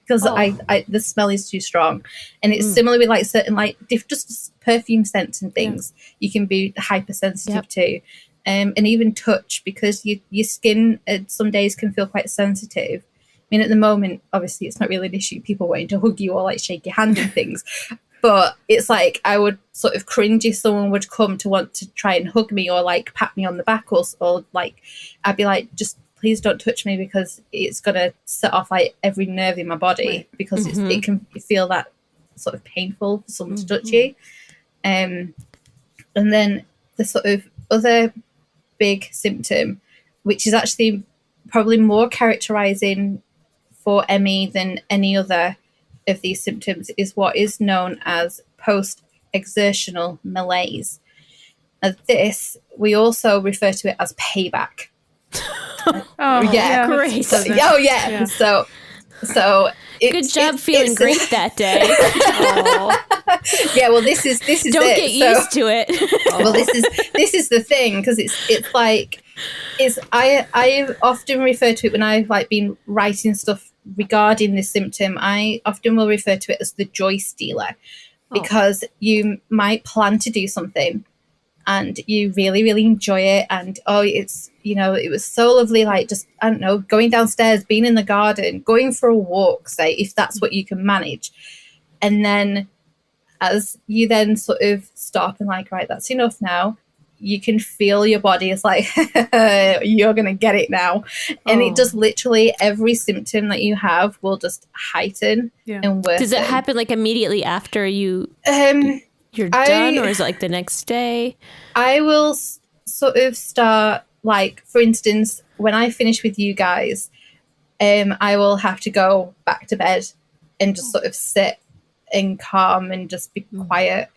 Because the smell is too strong. And it's similar with like certain like just perfume scents and things you can be hypersensitive to. And even touch, because your skin some days can feel quite sensitive. I mean, at the moment, obviously it's not really an issue, people wanting to hug you or like shake your hand and things. But it's like I would sort of cringe if someone would come to want to try and hug me or like pat me on the back or like I'd be like, just please don't touch me, because it's going to set off like every nerve in my body, because it can feel that sort of painful for someone to touch you. And then the sort of other big symptom which is actually probably more characterizing for ME than any other of these symptoms, is what is known as post-exertional malaise. Now, this, we also refer to it as payback. Oh, Yeah. Great. So, oh yeah. Yeah. So Good job feeling great that day. Yeah. Well, this is Don't it. get used to it. Well, this is the thing, because it's like I often refer to it when I've like been writing stuff regarding this symptom. I often will refer to it as the joy stealer, because you might plan to do something and you really, really enjoy it, and it's, it was so lovely, like, just, I don't know, going downstairs, being in the garden, going for a walk, say, if that's what you can manage. And then as you then sort of stop and like, right, that's enough now, you can feel your body is like, you're gonna get it now. And it just literally, every symptom that you have will just heighten and worsen. Does it happen like immediately after you're done, or is it like the next day? I will sort of start, like, for instance, when I finish with you guys, I will have to go back to bed and just sort of sit and calm and just be quiet,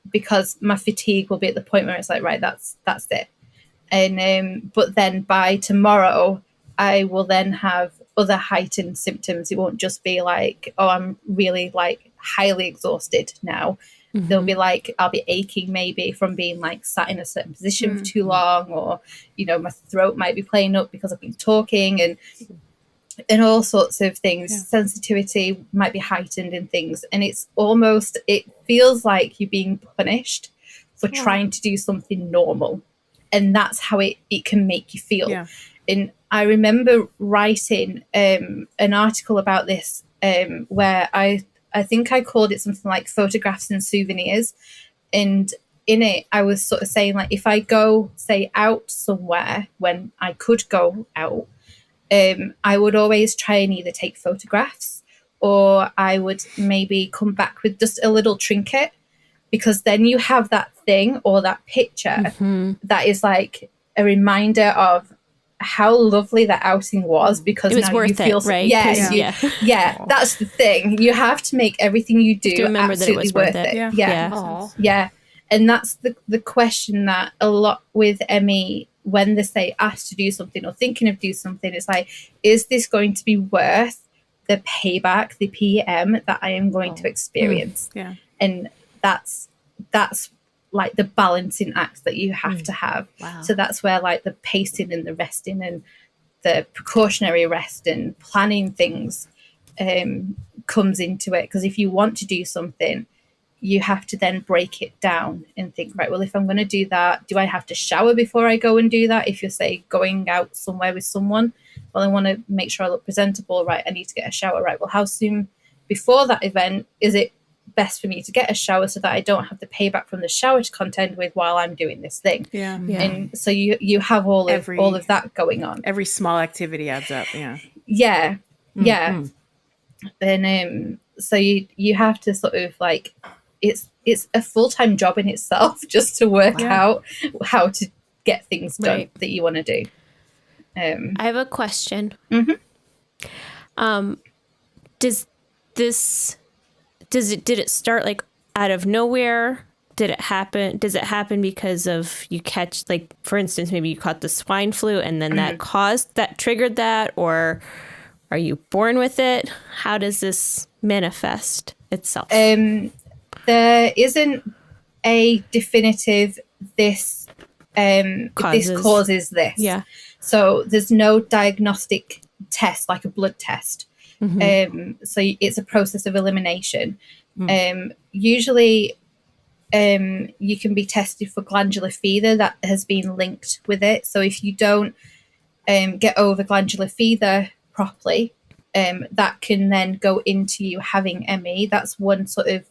because my fatigue will be at the point where it's like, right, that's it. And but then by tomorrow, I will then have other heightened symptoms. It won't just be like, I'm really like highly exhausted now. They'll be like, I'll be aching maybe from being like sat in a certain position for too long, or my throat might be playing up because I've been talking, and all sorts of things. Sensitivity might be heightened in things, and it feels like you're being punished for trying to do something normal, and that's how it can make you feel. And I remember writing an article about this, where I think I called it something like photographs and souvenirs. And in it, I was sort of saying, like, if I go, say, out somewhere when I could go out, I would always try and either take photographs, or I would maybe come back with just a little trinket, because then you have that thing or that picture that is like a reminder of how lovely that outing was, because it was now worth you feel it, right? Yes, that's the thing. You have to make everything you do to remember that it absolutely was worth it. Yeah. And that's the question that a lot with ME, when they say asked to do something or thinking of doing something, it's like, is this going to be worth the payback, the PM that I am going to experience? And that's like the balancing act that you have to have. So that's where like the pacing and the resting and the precautionary rest and planning things comes into it. Because if you want to do something, you have to then break it down and think, right, well, if I'm going to do that, do I have to shower before I go and do that? If you're, say, going out somewhere with someone, well, I want to make sure I look presentable, right? I need to get a shower, right? Well, how soon before that event is it best for me to get a shower, so that I don't have the payback from the shower to contend with while I'm doing this thing? And so you have all of that going on. Every small activity adds up. And so you have to sort of like, it's a full-time job in itself just to work out how to get things done that you want to do. I have a question. Did it start like out of nowhere? Does it happen because of you catch, like, for instance, maybe you caught the swine flu and then that triggered that, or are you born with it? How does this manifest itself? There isn't a definitive this causes this. So there's no diagnostic test like a blood test. So it's a process of elimination. Usually you can be tested for glandular fever that has been linked with it. So if you don't get over glandular fever properly, that can then go into you having ME. That's one sort of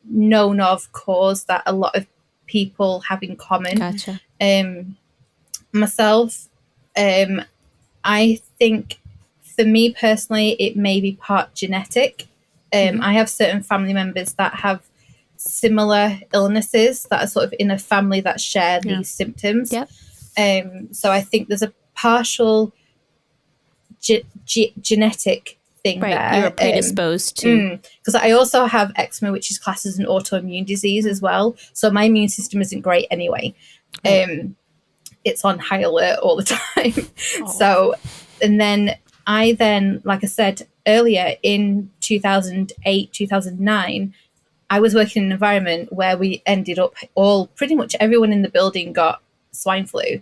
known of cause that a lot of people have in common. Gotcha. Myself, I think for me personally, it may be part genetic. I have certain family members that have similar illnesses that are sort of in a family that share these symptoms. So I think there's a partial genetic thing there. You were predisposed to. Because I also have eczema, which is classed as an autoimmune disease as well. So my immune system isn't great anyway. It's on high alert all the time. So, and then like I said earlier, in 2008, 2009, I was working in an environment where we ended up pretty much everyone in the building got swine flu,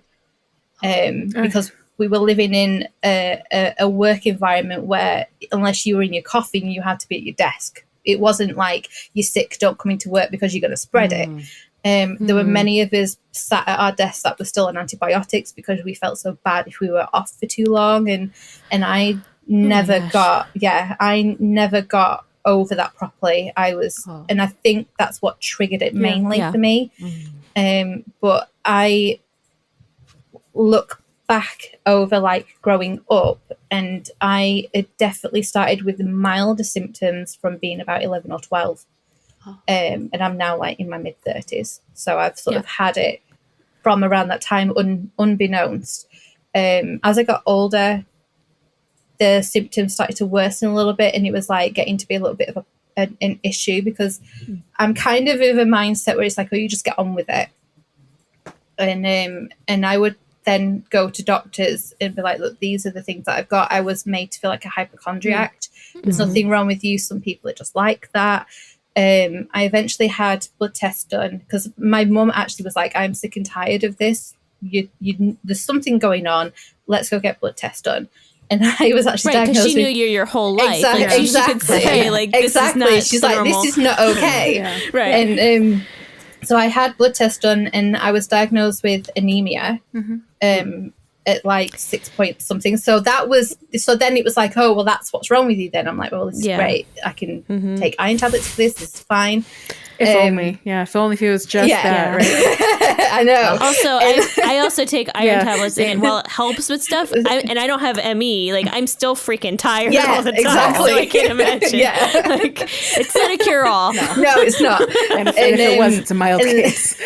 because we were living in a work environment where unless you were in your coffin, you had to be at your desk. It wasn't like you're sick, don't come into work because you're going to spread it. There were many of us sat at our desks that were still on antibiotics because we felt so bad if we were off for too long. And I never got over that properly. And I think that's what triggered it mainly for me. But I look back over like growing up, and it definitely started with milder symptoms from being about 11 or 12. And I'm now like in my mid-30s, so I've sort of had it from around that time unbeknownst. As I got older, the symptoms started to worsen a little bit, and it was like getting to be a little bit of an issue, because I'm kind of a mindset where it's like, oh, you just get on with it. And I would then go to doctors and be like, look, these are the things that I've got. I was made to feel like a hypochondriac. There's nothing wrong with you. Some people are just like that. I eventually had blood tests done because my mum actually was like, I'm sick and tired of this. There's something going on. Let's go get blood tests done. And I was actually diagnosed. Because she knew you your whole life. Exactly. She could say, like, this is not She's normal. like, this is not okay. Right. And so I had blood tests done, and I was diagnosed with anemia at like 6 point something. So then it was like, oh, well, that's what's wrong with you then. I'm like, well, this is great. I can take iron tablets for this. This is fine. If only. Yeah, if only if it was just that, right? I know. Also, I also take iron tablets, and while it helps with stuff, and I don't have ME, like, I'm still freaking tired all the time. Exactly. So I can't imagine. Like, it's not a cure-all. No, it's not. And if it was, it's a mild case.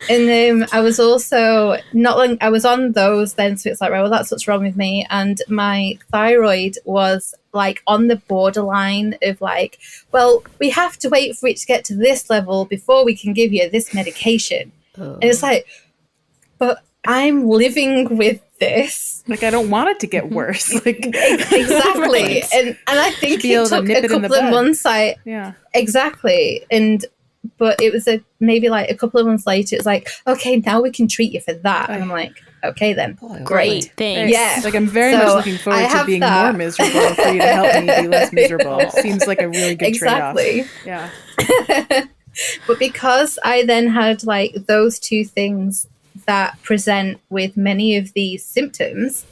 And I was also I was on those then, so it's like, right, well, that's what's wrong with me. And my thyroid was like on the borderline of like, well, we have to wait for it to get to this level before we can give you this medication. And it's like, but I'm living with this. Like, I don't want it to get worse. Like, exactly. Right. And I think it took a couple of months. Exactly. But it was maybe like a couple of months later, it's like, okay, now we can treat you for that. And I'm like, okay then. Great, thanks. Yeah. Like, I'm very much looking forward to being more miserable for you to help me be less miserable. It seems like a really good trade-off. Yeah. But because I then had like those two things that present with many of these symptoms,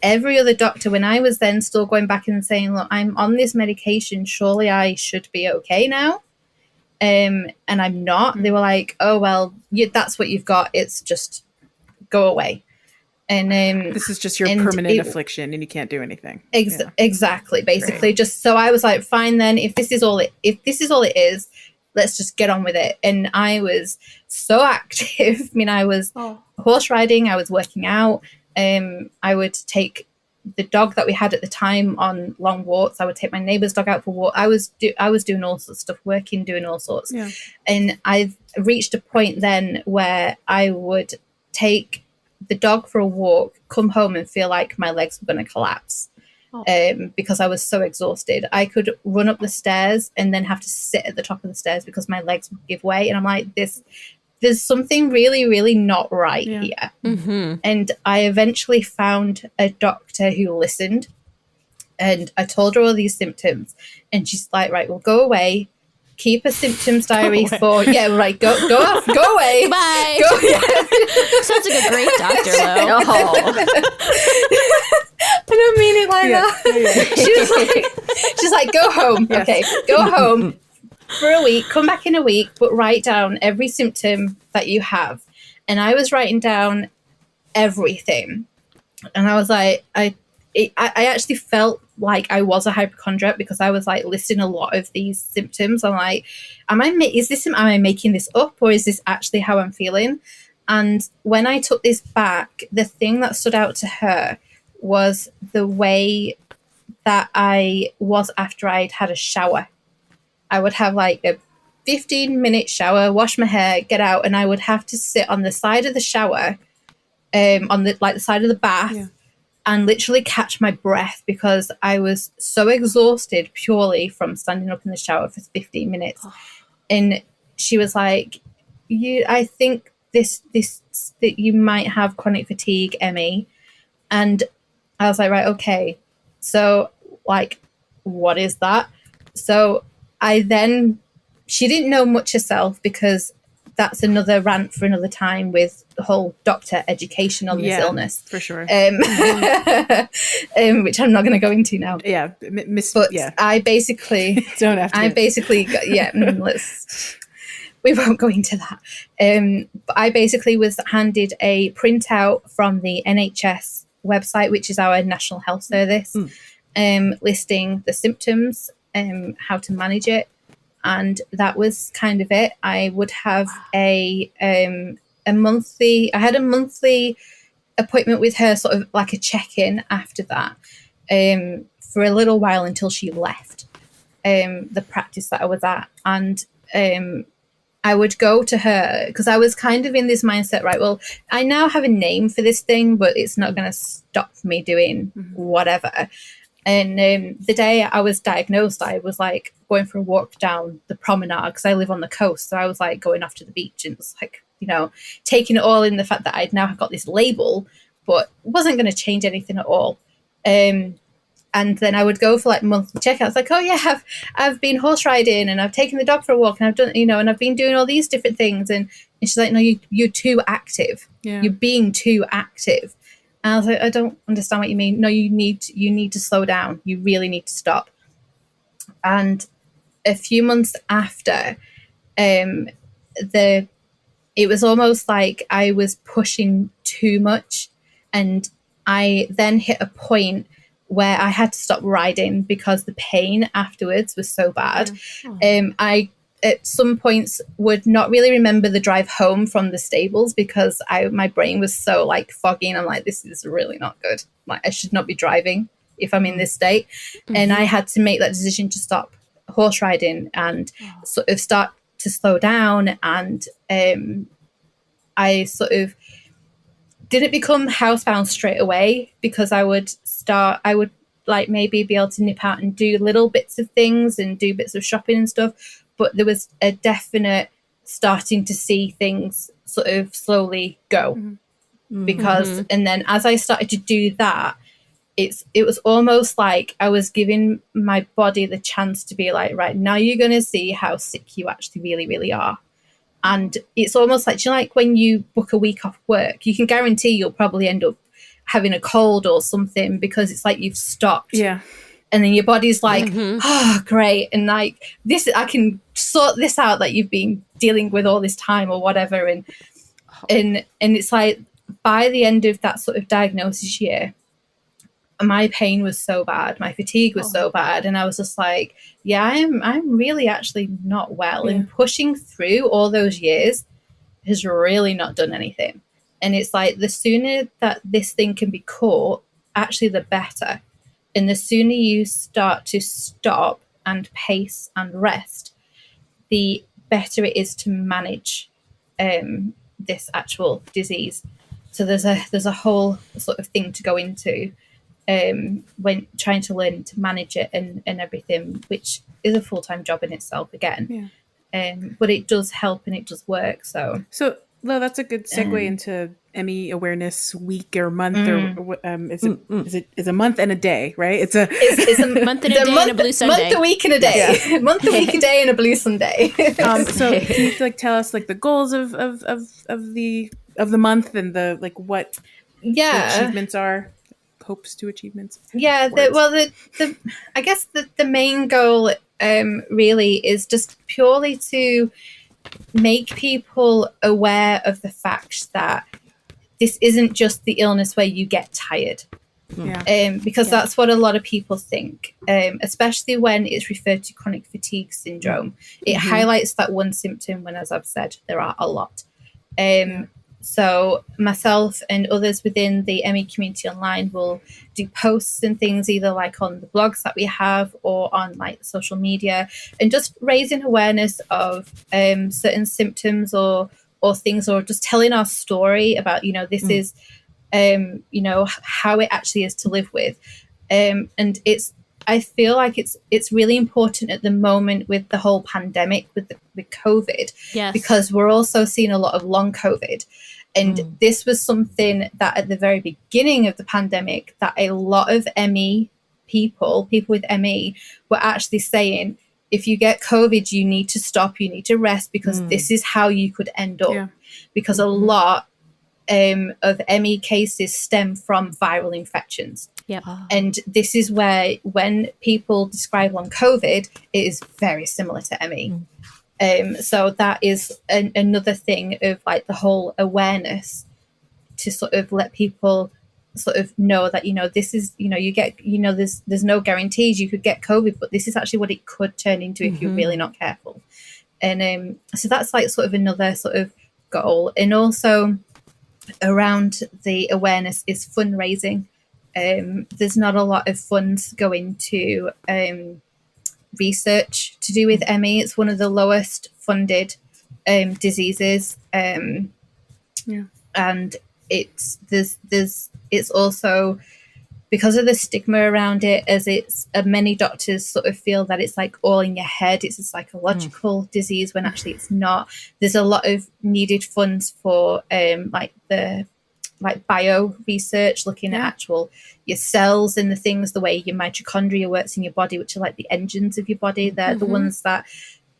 every other doctor, when I was then still going back and saying, look, I'm on this medication, surely I should be okay now. And I'm not. They were like, oh, well, that's what you've got. It's just go away. And this is just your permanent affliction, and you can't do anything. Exactly. Basically, Great. Just so I was like, fine then. If this is all it is, let's just get on with it. And I was so active. I mean, I was horse riding. I was working out. I would take the dog that we had at the time on long walks. I would take my neighbor's dog out for walk. I was doing all sorts of stuff, working, doing all sorts. Yeah. And I've reached a point then where I would take the dog for a walk, come home and feel like my legs were going to collapse because I was so exhausted. I could run up the stairs and then have to sit at the top of the stairs because my legs would give way. And I'm like, there's something really, really not right here. Mm-hmm. And I eventually found a doctor who listened, and I told her all these symptoms, and she's like, right, well, go away. Keep a symptoms diary for, right, go off, go away. Bye. Go, Sounds like a great doctor, though. I don't mean it like that. She's like, go home. Yes. Okay, go home for a week, come back in a week, but write down every symptom that you have. And I was writing down everything. And I was like, I actually felt like I was a hypochondriac because I was like listing a lot of these symptoms. I'm like, am I making this up, or is this actually how I'm feeling? And when I took this back, the thing that stood out to her was the way that I was after I'd had a shower. I would have like a 15-minute shower, wash my hair, get out, and I would have to sit on the side of the shower, on the side of the bath, and literally catch my breath because I was so exhausted purely from standing up in the shower for 15 minutes. And she was like, I think that you might have chronic fatigue, Emmy. And I was like, right, okay. So like, what is that? So she didn't know much herself, because that's another rant for another time with the whole doctor education on this illness. For sure. Which I'm not going to go into now. Yeah. I basically, don't have to. We won't go into that. But I basically was handed a printout from the NHS website, which is our National Health Service, listing the symptoms, how to manage it. And that was kind of it. I would have I had a monthly appointment with her, sort of like a check-in after that, for a little while until she left the practice that I was at. And I would go to her because I was kind of in this mindset, right, well, I now have a name for this thing, but it's not going to stop me doing whatever. And the day I was diagnosed, I was like going for a walk down the promenade because I live on the coast. So I was like going off to the beach and it's like, taking it all in, the fact that I'd now got this label, but wasn't going to change anything at all. And then I would go for like monthly checkouts, like, oh yeah, I've been horse riding and I've taken the dog for a walk and I've done, and I've been doing all these different things. And she's like, no, you're too active. Yeah. You're being too active. And I was like, I don't understand what you mean. No, you need to slow down. You really need to stop. And a few months after, it was almost like I was pushing too much. And I then hit a point where I had to stop riding because the pain afterwards was so bad. I, at some points, would not really remember the drive home from the stables because my brain was so like foggy, and I'm like, this is really not good. Like, I should not be driving if I'm in this state. And I had to make that decision to stop horse riding and sort of start to slow down. And I sort of didn't become housebound straight away, because I would like maybe be able to nip out and do little bits of things and do bits of shopping and stuff. But there was a definite starting to see things sort of slowly go, because, and then as I started to do that, it was almost like I was giving my body the chance to be like, right, now you're going to see how sick you actually really, really are. And it's almost like, like when you book a week off work, you can guarantee you'll probably end up having a cold or something, because it's like you've stopped. Yeah. And then your body's like, oh, great. And like this, I can sort this out that you've been dealing with all this time or whatever. And it's like, by the end of that sort of diagnosis year, my pain was so bad, my fatigue was so bad, and I was just like, yeah, I'm really actually not well. And pushing through all those years has really not done anything. And it's like, the sooner that this thing can be caught, actually the better. And the sooner you start to stop and pace and rest, the better it is to manage this actual disease. So there's a whole sort of thing to go into when trying to learn to manage it and everything, which is a full-time job in itself again. But it does help and it does work. So Lo, that's a good segue into Emmy Awareness Week or month, or is a month and a day, right? It's a month and a day and a blue Sunday. Month, a week, and a day. Yeah. Month, a week, a day, and a blue Sunday. So can you like tell us like the goals of the month and the like what the achievements are, hopes to achievements? Yeah. I guess the main goal really is just purely to make people aware of the fact that this isn't just the illness where you get tired. Because that's what a lot of people think, especially when it's referred to chronic fatigue syndrome. It highlights that one symptom when, as I've said, there are a lot. So myself and others within the ME community online will do posts and things, either like on the blogs that we have or on like social media, and just raising awareness of certain symptoms or things, or just telling our story about, this is, how it actually is to live with. And I feel like it's really important at the moment with the whole pandemic, with COVID, Yes. because we're also seeing a lot of long COVID. And this was something that at the very beginning of the pandemic, that a lot of ME people with ME were actually saying, if you get COVID, you need to stop, you need to rest, because this is how you could end up. Yeah. Because a lot of ME cases stem from viral infections. Yep. And this is where, when people describe long COVID, it is very similar to ME. So that is another thing of like the whole awareness, to sort of let people sort of know that, this is, you get, there's no guarantees you could get COVID, but this is actually what it could turn into if you're really not careful. And so that's like sort of another sort of goal. And also around the awareness is fundraising. There's not a lot of funds going to research to do with ME. It's one of the lowest funded diseases, and it's also, because of the stigma around it, as it's many doctors sort of feel that it's like all in your head, it's a psychological disease, when actually it's not. There's a lot of needed funds for like bio research, looking at actual your cells and the things, the way your mitochondria works in your body, which are like the engines of your body. They're the ones that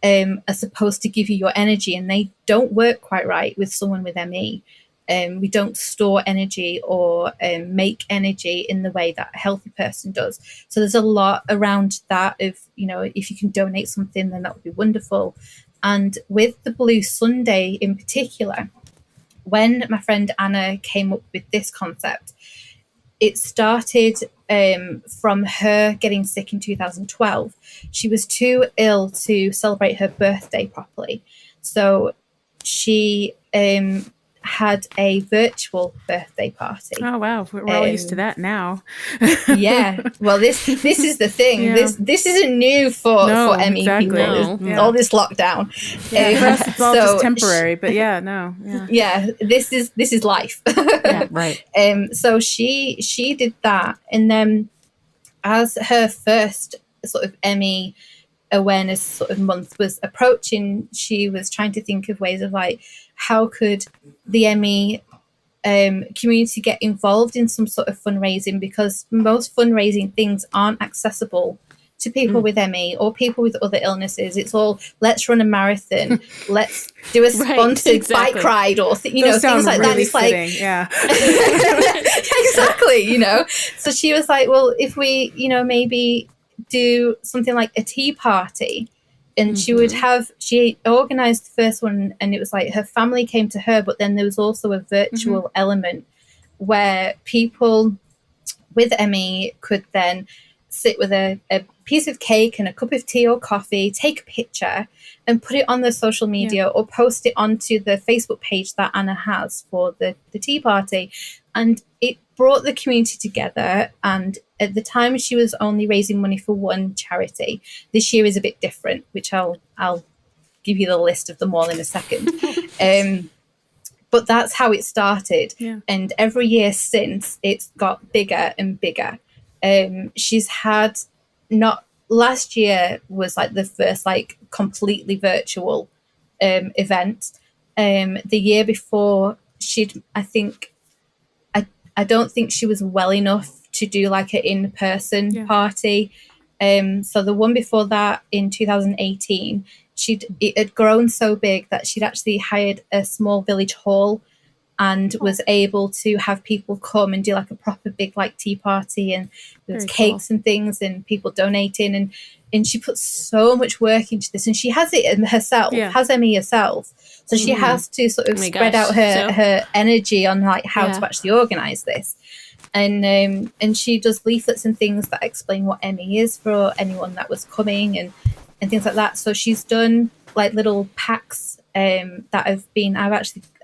are supposed to give you your energy, and they don't work quite right with someone with ME. We don't store energy or make energy in the way that a healthy person does. So there's a lot around that of, if you can donate something, then that would be wonderful. And with the Blue Sunday in particular, when my friend Anna came up with this concept, it started from her getting sick in 2012. She was too ill to celebrate her birthday properly. So she had a virtual birthday party. Oh wow, we're all used to that now. Yeah, well, this is the thing. Yeah. This isn't new for ME people. No. All this lockdown. For us, it's all just temporary. But this is life. Yeah, right. So she did that, and then as her first sort of ME awareness sort of month was approaching, she was trying to think of ways of like, how could the ME community get involved in some sort of fundraising, because most fundraising things aren't accessible to people with ME or people with other illnesses. It's all, let's run a marathon, let's do a sponsored bike ride, or things like that. It's fitting. like, yeah, exactly. So she was like, well, if we, maybe do something like a tea party. And she organized the first one, and it was like her family came to her, but then there was also a virtual element where people with ME could then sit with a piece of cake and a cup of tea or coffee, take a picture and put it on their social media or post it onto the Facebook page that Anna has for the tea party. And it brought the community together. And at the time, she was only raising money for one charity. This year is a bit different, which I'll give you the list of them all in a second. But that's how it started. Yeah. And every year since, it's got bigger and bigger. She's had last year was like the first like completely virtual event. The year before, I don't think she was well enough to do like an in-person party. So the one before that in 2018, it had grown so big that she'd actually hired a small village hall and was able to have people come and do like a proper big like tea party, and there was cakes and things and people donating, and she put so much work into this, and she has it herself, has ME herself. So she has to sort of spread out her energy on like how to actually organize this. And she does leaflets and things that explain what ME is for anyone that was coming and things like that. So she's done like little packs that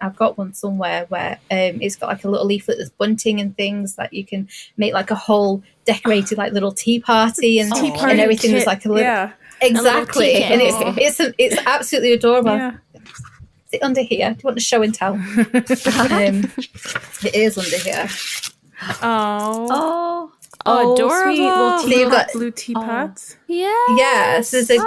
I've got one somewhere where it's got like a little leaflet that's bunting and things that you can make like a whole decorated like little tea party and everything is like a little exactly, tea and candle. it's absolutely adorable. Yeah. Is it under here? Do you want to show and tell? It is under here. Oh, adorable. sweet little So you've got blue teapots. Yeah. so there's a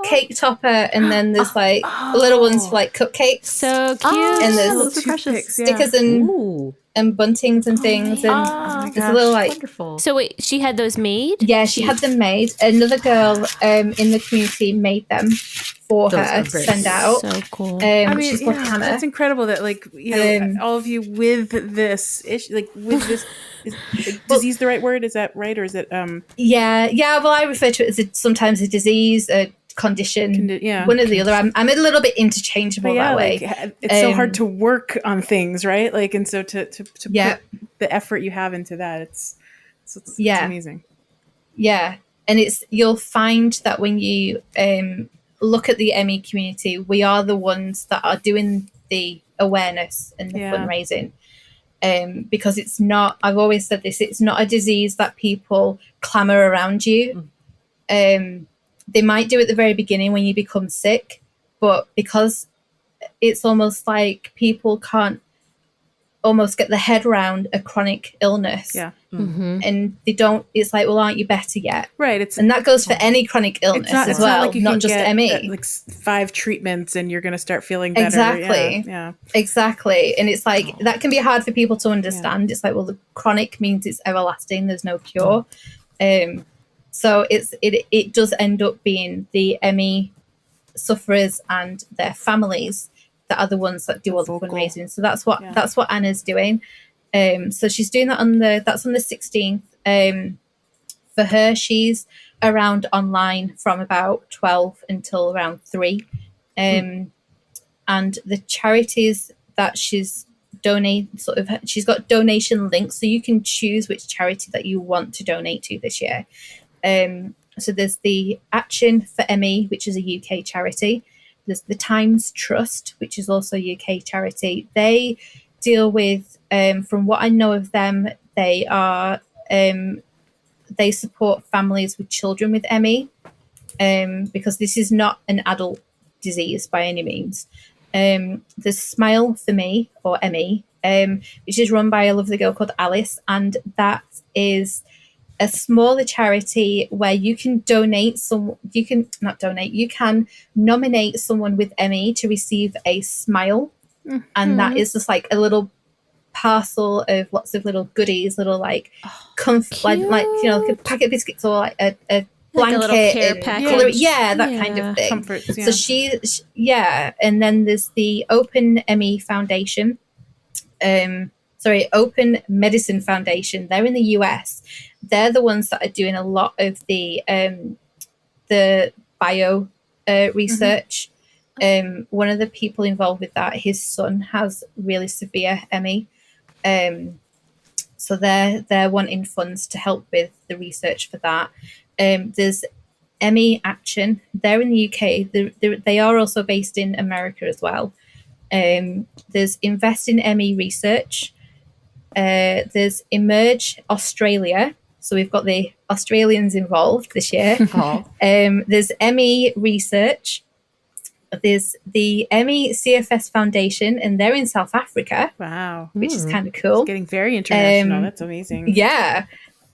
cake topper, and then there's like little ones for like cupcakes. So cute. And there's those are precious. stickers and buntings and things, and there's a little like Wonderful. So wait, she had those made? yeah, she had them made. Another girl in the community made them for Those her are to great. send out. So cool. I mean, she's called yeah, Hannah. that's incredible that like all of you with this issue, like with this is disease the right word? Is that right, or is it Yeah. Well, I refer to it as sometimes a disease, a condition, one or the other. I'm a little bit interchangeable that way. Like, it's so hard to work on things, right? Like, and so to put the effort you have into that, it's amazing. Yeah, and you'll find that when you look at the ME community, we are the ones that are doing the awareness and the fundraising. Because it's not, I've always said this, it's not a disease that people clamour around you. They might do at the very beginning when you become sick, but because it's almost like people can't almost get their head around a chronic illness. Yeah. And they don't, it's like, well, aren't you better yet? Right. And that goes for any chronic illness as well, like you not can just get, ME. like 5 treatments and you're going to start feeling better. Exactly. Yeah. Exactly. And it's like, that can be hard for people to understand. It's like, well, the chronic means it's everlasting. There's no cure. So it does end up being the ME sufferers and their families that are the ones that do all the fundraising. So that's what Anna's doing. So she's doing that on the 16th. For her, she's around online from about 12 until around 3. And the charities that she's she's got donation links, so you can choose which charity that you want to donate to this year. So there's the Action for ME, which is a UK charity. There's the Times Trust, which is also a UK charity. They deal with, from what I know of them, they are they support families with children with ME, because this is not an adult disease by any means. There's Smile for Me, or ME, which is run by a lovely girl called Alice, and that is a smaller charity where you can you can nominate someone with ME to receive a smile. And that is just like a little parcel of lots of little goodies, little like like a packet of biscuits, or like a blanket, like a little care package. That kind of thing. Comforts, So she's and then there's the Open ME Foundation. Open Medicine Foundation. They're in the US. They're the ones that are doing a lot of the bio research. One of the people involved with that, his son has really severe ME. So they're wanting funds to help with the research for that. There's ME Action. They're in the UK. They are also based in America as well. There's Invest in ME Research. There's Emerge Australia. So we've got the Australians involved this year. There's ME Research. There's the ME CFS Foundation, and they're in South Africa. Wow. Which is kind of cool. It's getting very international. That's amazing. Yeah.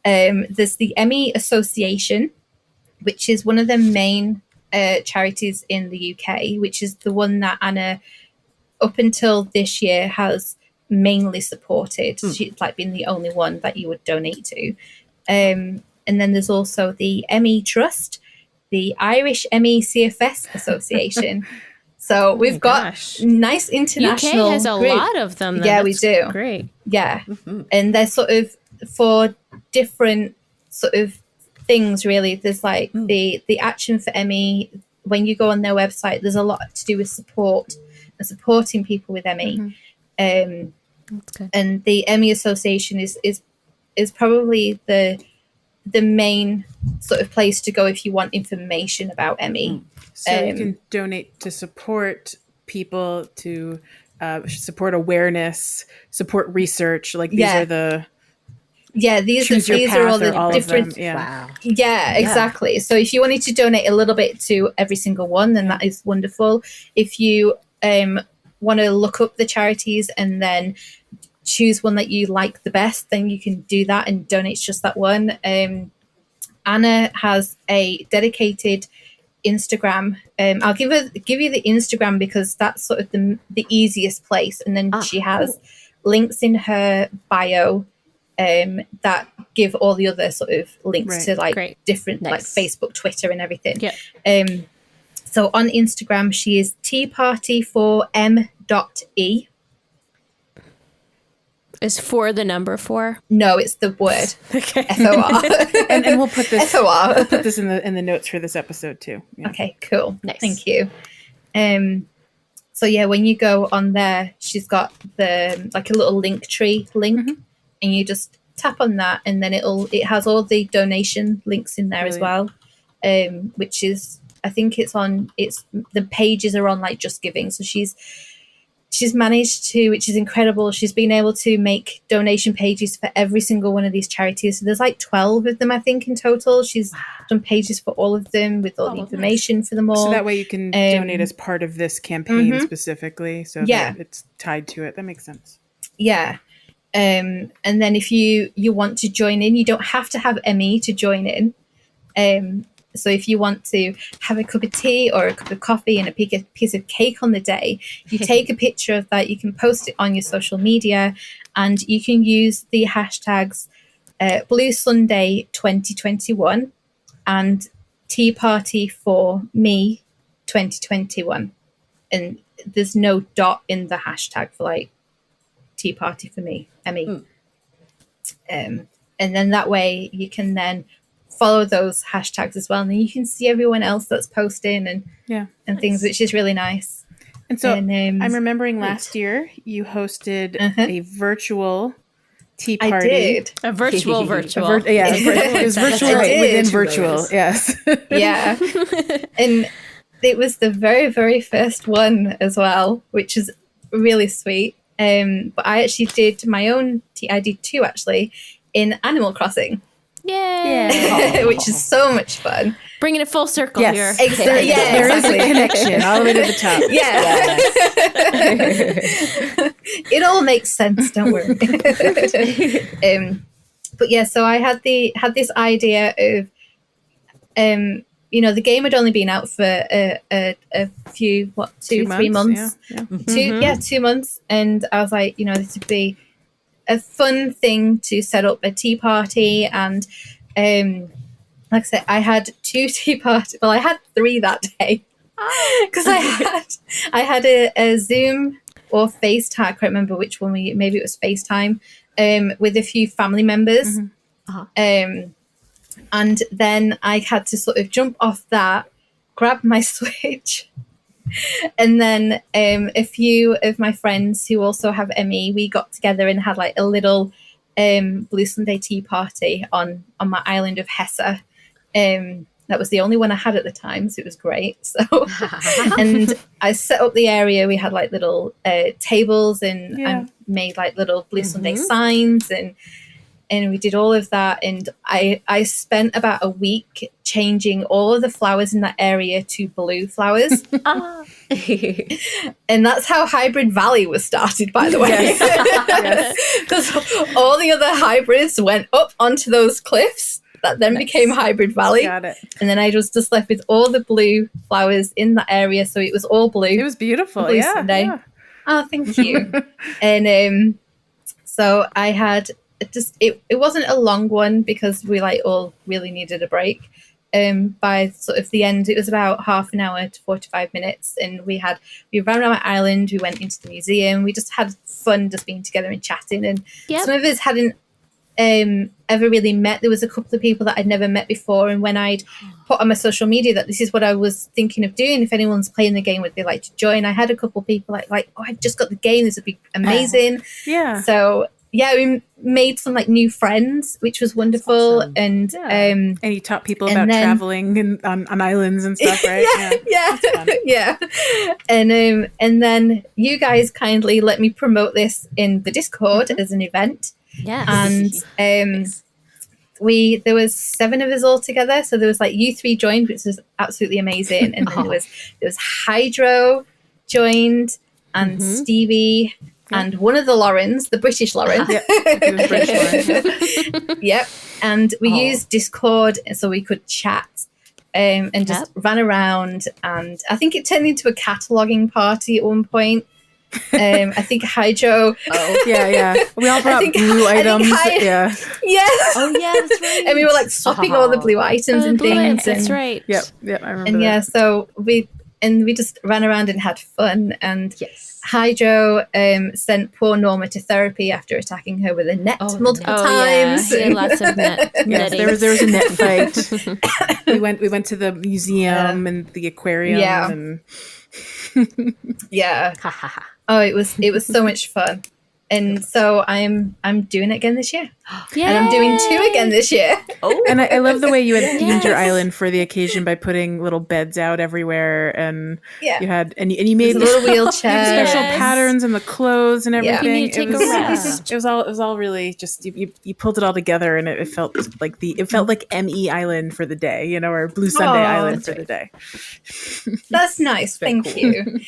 There's the ME Association, which is one of the main charities in the UK, which is the one that Anna, up until this year, has mainly supported. She's like been the only one that you would donate to. And then there's also the ME Trust, the Irish ME CFS Association. So we've got nice international UK has a group. lot of them. Yeah, we do. Great. Yeah. And they're sort of for different sort of things, really. There's like the Action for ME. When you go on their website, there's a lot to do with support and supporting people with ME. That's good. And the ME Association is probably the main sort of place to go if you want information about ME. So you can donate to support people to support awareness, support research. Like these Yeah. are the these choose your are all path or the all different. of them. Yeah. Wow. Yeah, exactly. So if you wanted to donate a little bit to every single one, then that is wonderful. If you want to look up the charities and then choose one that you like the best, then you can do that and donate just that one. Anna has a dedicated Instagram. I'll give you the Instagram because that's sort of the easiest place, and then she has links in her bio that give all the other sort of links to like different like Facebook, Twitter, and everything. Yep. So on Instagram, she is teaparty4m.e. Is 4 the number 4? No, it's the word. Okay. FOR. and we'll put this FOR. We'll put this in the notes for this episode too. Yeah. Okay, cool. Nice. Thank you. So yeah, when you go on there, she's got the like a little link tree link, and you just tap on that, and then it has all the donation links in there as well, which is I think the pages are on like Just Giving. So she's managed to, which is incredible. She's been able to make donation pages for every single one of these charities. So there's like 12 of them, I think, in total. She's done pages for all of them with all the information for them all. So that way you can donate as part of this campaign specifically. So that it's tied to it. That makes sense. Yeah. And then if you want to join in, you don't have to have ME to join in. So if you want to have a cup of tea or a cup of coffee and a piece of cake on the day, you take a picture of that, you can post it on your social media, and you can use the hashtags Blue Sunday 2021 and Tea Party for Me 2021. And there's no dot in the hashtag for like Tea Party for Me, ME. And then that way you can then follow those hashtags as well, and then you can see everyone else that's posting and things, which is really nice. And so I'm remembering last year you hosted a virtual tea party. I did. A virtual. It was virtual within virtual. Yes. Yeah. And it was the very, very first one as well, which is really sweet. But I actually did my own tea. I did 2 actually in Animal Crossing. Yay! Which is so much fun. Bringing it full circle here. Exactly. Yeah, There is a connection all the way to the top. Yeah. It all makes sense, don't worry. But yeah, so I had this idea of the game had only been out for a few 2-3 months. Yeah. 2 months, and I was like, this would be a fun thing to set up a tea party. And like I said, I had 2 tea parties. Well, I had 3 that day because I had a Zoom or FaceTime. I can't remember which one maybe it was FaceTime with a few family members. And then I had to sort of jump off that, grab my Switch. And then a few of my friends who also have ME, we got together and had like a little Blue Sunday tea party on my island of Hesse. That was the only one I had at the time, so it was great. So, and I set up the area. We had like little tables, and I made like little Blue Sunday signs, and we did all of that. And I spent about a week changing all of the flowers in that area to blue flowers. And that's how Hybrid Valley was started, by the way. Because all the other hybrids went up onto those cliffs that then became Hybrid Valley. Got it. And then I was just left with all the blue flowers in that area. So it was all blue. It was beautiful. Blue Sunday. Yeah. Oh, thank you. And so I had it wasn't a long one because we like all really needed a break. By sort of the end, it was about half an hour to 45 minutes, and we ran around my island, we went into the museum, we just had fun just being together and chatting. And some of us hadn't ever really met. There was a couple of people that I'd never met before, and when I'd put on my social media that this is what I was thinking of doing, if anyone's playing the game, would they like to join, I had a couple of people like, oh, I just got the game, this would be amazing. Yeah. So we made some like new friends, which was wonderful. Awesome. And And you taught people and about then- traveling and on islands and stuff, right? yeah, That's fun. yeah. And then you guys kindly let me promote this in the Discord as an event. Yes. And there was 7 of us all together. So there was like you 3 joined, which was absolutely amazing. And then there was Hydro joined and Stevie and one of the Laurens, the British Lauren. Yep. It was British Lauren. Yep. And we used Discord so we could chat and just ran around. And I think it turned into a cataloguing party at one point. I think Hydro. Yeah. We all brought blue items. Yeah. Yes. Oh yeah, that's right. And we were like swapping all the blue items and things. That's and, right. Yep. I remember And that. yeah, so we just ran around and had fun. And Yes. Hydro sent poor Norma to therapy after attacking her with a net multiple Oh, times. Yeah. Lots of net. Yes, netting. there was a net fight. we went to the museum and the aquarium. Yeah. And Yeah. Ha ha ha. Oh, it was so much fun. And so I'm doing it again this year. Yeah. And I'm doing 2 again this year. Oh, And I love the way you had themed your Yes. island for the occasion by putting little beds out everywhere, and Yeah. you had and you made There's a little you wheelchair. had special Yes. patterns and the clothes and Yeah. everything. You need to take a rest. It was all really just you pulled it all together, and it felt like ME Island for the day, or Blue Sunday Aw. Island for the day. That's nice. Very Thank you.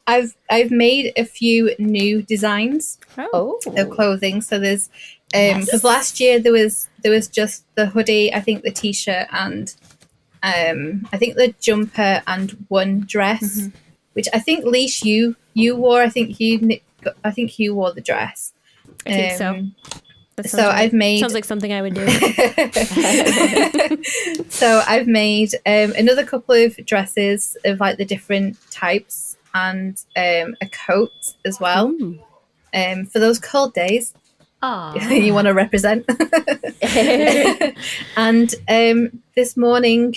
I've made a few new designs oh. of clothing. So there's because last year there was just the hoodie, I think the t-shirt, and I think the jumper and one dress, which I think Leash you wore. I think you wore the dress. I think so. That So sounds right. I've made Sounds like something I would do. So I've made another couple of dresses of like the different types and a coat as well. For those cold days. You want to represent. And this morning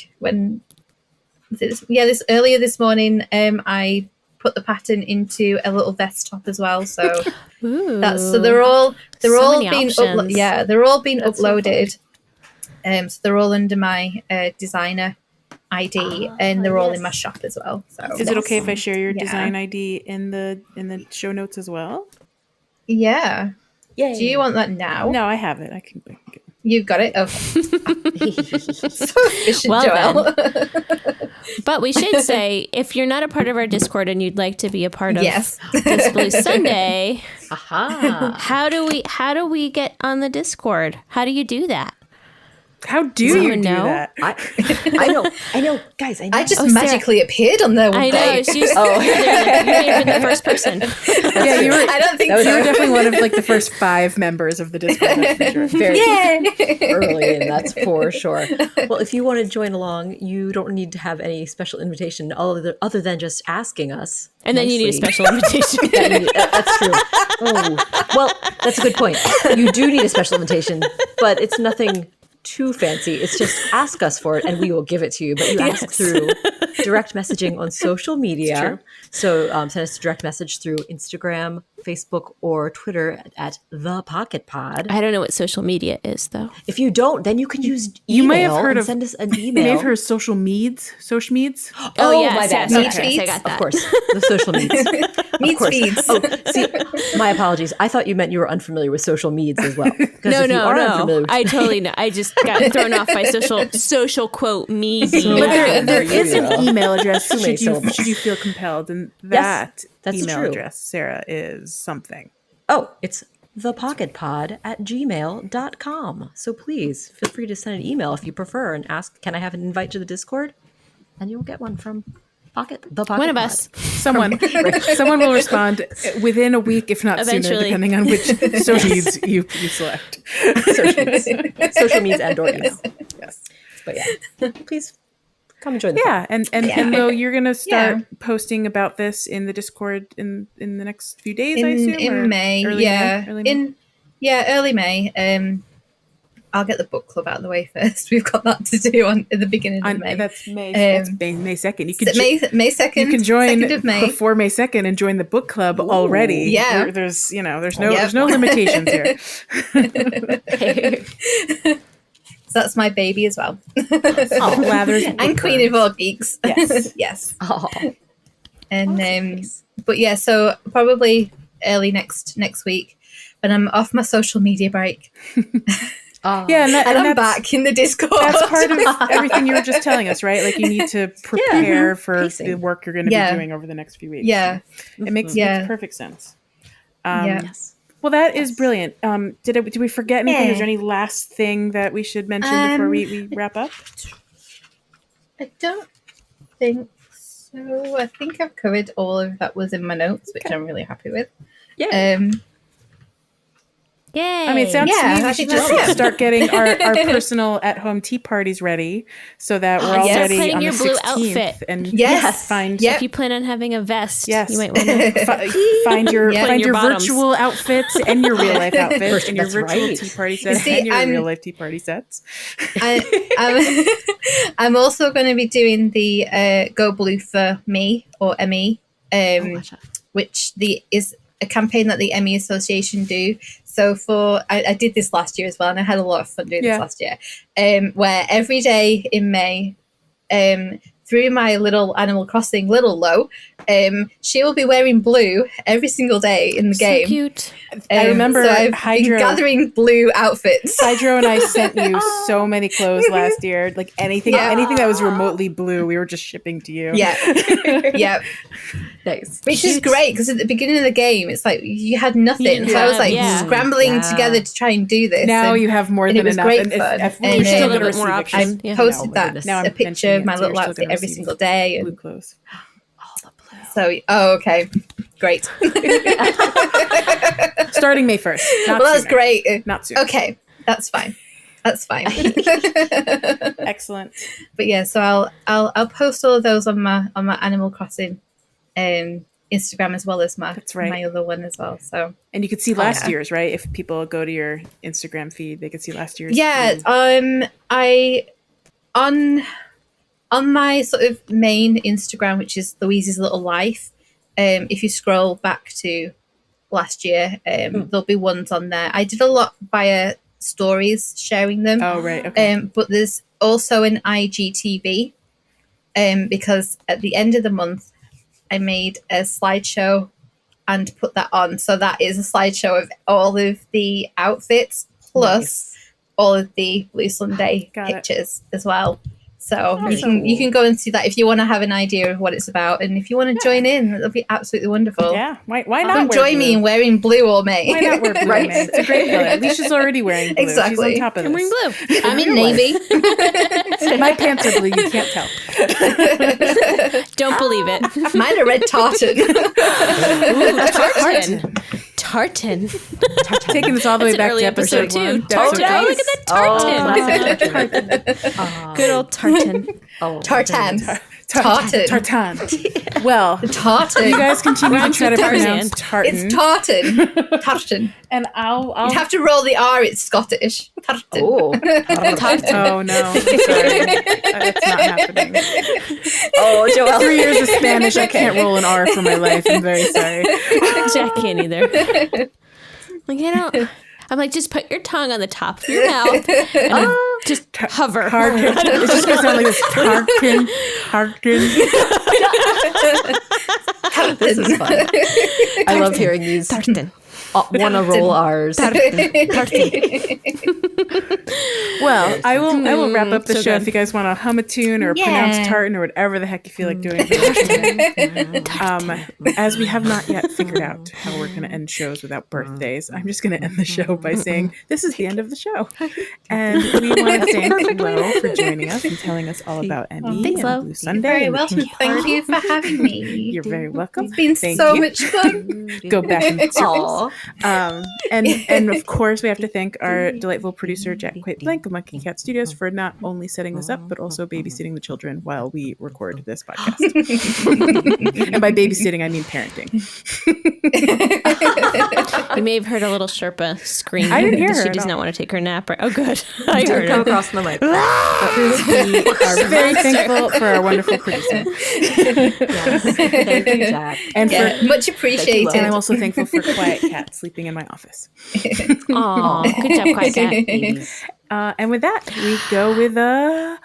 earlier this morning I put the pattern into a little vest top as well. So Ooh. they're all many being options. they're all being That's so uploaded. So they're all under my designer ID, and they're all in my shop as well. So Is it okay if I share your Yeah. design ID in the show notes as well? Yeah. Yay. Do you want that now? No, I have it. I can. You've got it. Okay. So efficient, Well Joelle. But we should say, if you're not a part of our Discord and you'd like to be a part of Yes. this Blue Sunday, Aha. how do we get on the Discord? How do you do that? How do Does you anyone do know? that? I know, guys. I know. I just Oh, Sarah. magically appeared on there one I day. know. She's, you may have been the first person. Yeah, you were. I don't think That was so. You were definitely one of the first 5 members of the Discord. That's for sure. very Yay! early in, that's for sure. Well, if you want to join along, you don't need to have any special invitation other than just asking us. And then you need a nicely. special invitation. That's true. Oh, well, that's a good point. You do need a special invitation, but it's nothing too fancy. It's just ask us for it and we will give it to you. But you ask through direct messaging on social media. True. So send us a direct message through Instagram, Facebook, or Twitter at The Pocket Pod. I don't know what social media is, though. If you don't, then you can use email. You may have heard and of- send us an You email. may have heard social meds. Oh, yes, my bad. yes, Meat yes, I feeds? got that. Of course, the social media. Meat Of course. feeds. Oh, see, my apologies. I thought you meant you were unfamiliar with social meds as well. 'Cause No, if you are unfamiliar no. with- I totally know. I just got thrown off by social quote media. But there is an email address Too many should you syllables. feel compelled, and that that's email true. address, Sarah, is something. Oh, it's thepocketpod@gmail.com. So please feel free to send an email if you prefer and ask, can I have an invite to the Discord? And you'll get one from the Pocket One of Pod. us. Someone will respond within a week, if not sooner, Eventually. depending on which social needs you select. Social media and or email. Yes. But yeah, please come and join the Yeah, and Lo, you're gonna start Yeah. posting about this in the Discord in the next few days, I in assume, or May, early yeah, May? Early May? early May. I'll get the book club out of the way first. We've got that to do at the beginning of May. That's May 2nd. You can May 2nd. You can join 2nd of May. before May 2nd and join the book club already. Yeah. There's no limitations here. So that's my baby as well. Lathers and Queen of all Geeks. Yes. Yes. Oh. And but yeah, so probably early next week when I'm off my social media break. Yeah, and I'm back in the Discord. That's part of everything you were just telling us, right? Like you need to prepare for Pacing. the work you're going to be doing over the next few weeks. Yeah. It makes perfect sense. Yes. Well, that is brilliant. Did we forget anything? Is there any last thing that we should mention before we wrap up? I don't think so. I think I've covered all of that was in my notes, which I'm really happy with. Yeah. Yay. I mean, it sounds to me I we should think just that's it. start getting our personal at-home tea parties ready so that we're all yes. ready Planning on your the blue 16th. outfit. And Yes. find Yep. If you plan on having a vest, Yes. you might want to find your Yeah. find Your your bottoms. virtual outfits and your real life outfits and your That's virtual right. tea party sets See, and your I'm- real life tea party sets. I'm also going to be doing the Go Blue for Me or ME, which is a campaign that the ME Association do. So I did this last year as well, and I had a lot of fun doing this last year. Where every day in May, through my little Animal Crossing little Lo, she will be wearing blue every single day in the game. So cute. I remember so I've Hydro- been gathering blue outfits. Hydro and I sent you so many clothes last year. Like anything that was remotely blue, we were just shipping to you. Yeah, yeah. Nice. Which is great because at the beginning of the game, it's like you had nothing. didn't So I was have- like yeah. scrambling Yeah. together to try and do this. Now and you have more and than it was enough. great And fun. if And you're then still a going to bit more receive options. it, I Yeah. posted No, that goodness. Now I'm a picture mentioning of my it, so little you're still outfit gonna every receive single it. day. blue And clothes. so, okay, great. Starting May 1st. Not Well, that's sooner. great. Not soon. Okay, that's fine. That's fine. Excellent. But yeah, so I'll post all of those on my Animal Crossing Instagram as well as That's right. my other one as well. So And you could see last year's, right? If people go to your Instagram feed, they could see last year's. yeah, blue. I on my sort of main Instagram, which is Louise's Little Life. If you scroll back to last year, there'll be ones on there. I did a lot via stories, sharing them. Oh, right. Okay. But there's also an IGTV, because at the end of the month, I made a slideshow and put that on. So that is a slideshow of all of the outfits plus all of the Blue Sunday Got it. pictures as well. So Awesome. you can go and see that if you want to have an idea of what it's about, and if you want to join in, it'll be absolutely wonderful. Yeah. Why not? Come wear join me blue? in wearing blue all May. Why not wear blue? Right. Man? It's a great color. Alicia's already wearing blue. Exactly. She's on top of I'm this. wearing blue. I'm in navy. My pants are blue. You can't tell. Don't believe it. Mine are red tartan. Tartan. Tartan. Taking this all the way That's an back early to episode episode, one. too. That's Tartan. okay. Oh, look at that tartan. classic. Good old tartan. Tartan. Tartan. Tartan. Well, Tartan. you guys continue to Rhymes try to with Tarzan. pronounce tartan. It's tartan. Tartan. And I'll You have to roll the R. It's Scottish. Tartan. Oh. Oh no. Sorry. That's not happening. Oh, Joelle. 3 years of Spanish, I can't roll an R for my life. I'm very sorry. Jack can't either. Like, I don't. I'm like, just put your tongue on the top of your mouth and then just hover. Tartan. It's just gonna sound like this. Tartan. Tartan. This is fun. I love hearing these Tartan. wanna roll R's. Well, I will wrap up the so show good. if you guys want to hum a tune or pronounce tartan or whatever the heck you feel like doing. As we have not yet figured out how we're going to end shows without birthdays, I'm just going to end the show by saying this is the end of the show. And we want to thank Lo for joining us and telling us all about Emmy Thanks, and Lo. Blue Sunday. Very and the welcome. Kinky Thank Party. you for having me. You're very welcome. It's been Thank so you. much fun. Go back in circles. Aw. And of course, we have to thank our delightful producer, Jack Quaid Blank of Monkey Cat Studios, for not only setting this up, but also babysitting the children while we record this podcast. And by babysitting, I mean parenting. You may have heard a little Sherpa scream. I didn't hear that her she at does all. not want to take her nap. Oh, good. I heard Come her. across the mic. We are very thankful for our wonderful producer. Yes. Thank you, Jack. And Yeah, for much appreciated. and I'm also thankful for Quiet Cat sleeping in my office. Aw, good job, Quiet Cat. Babies. And with that, we go with a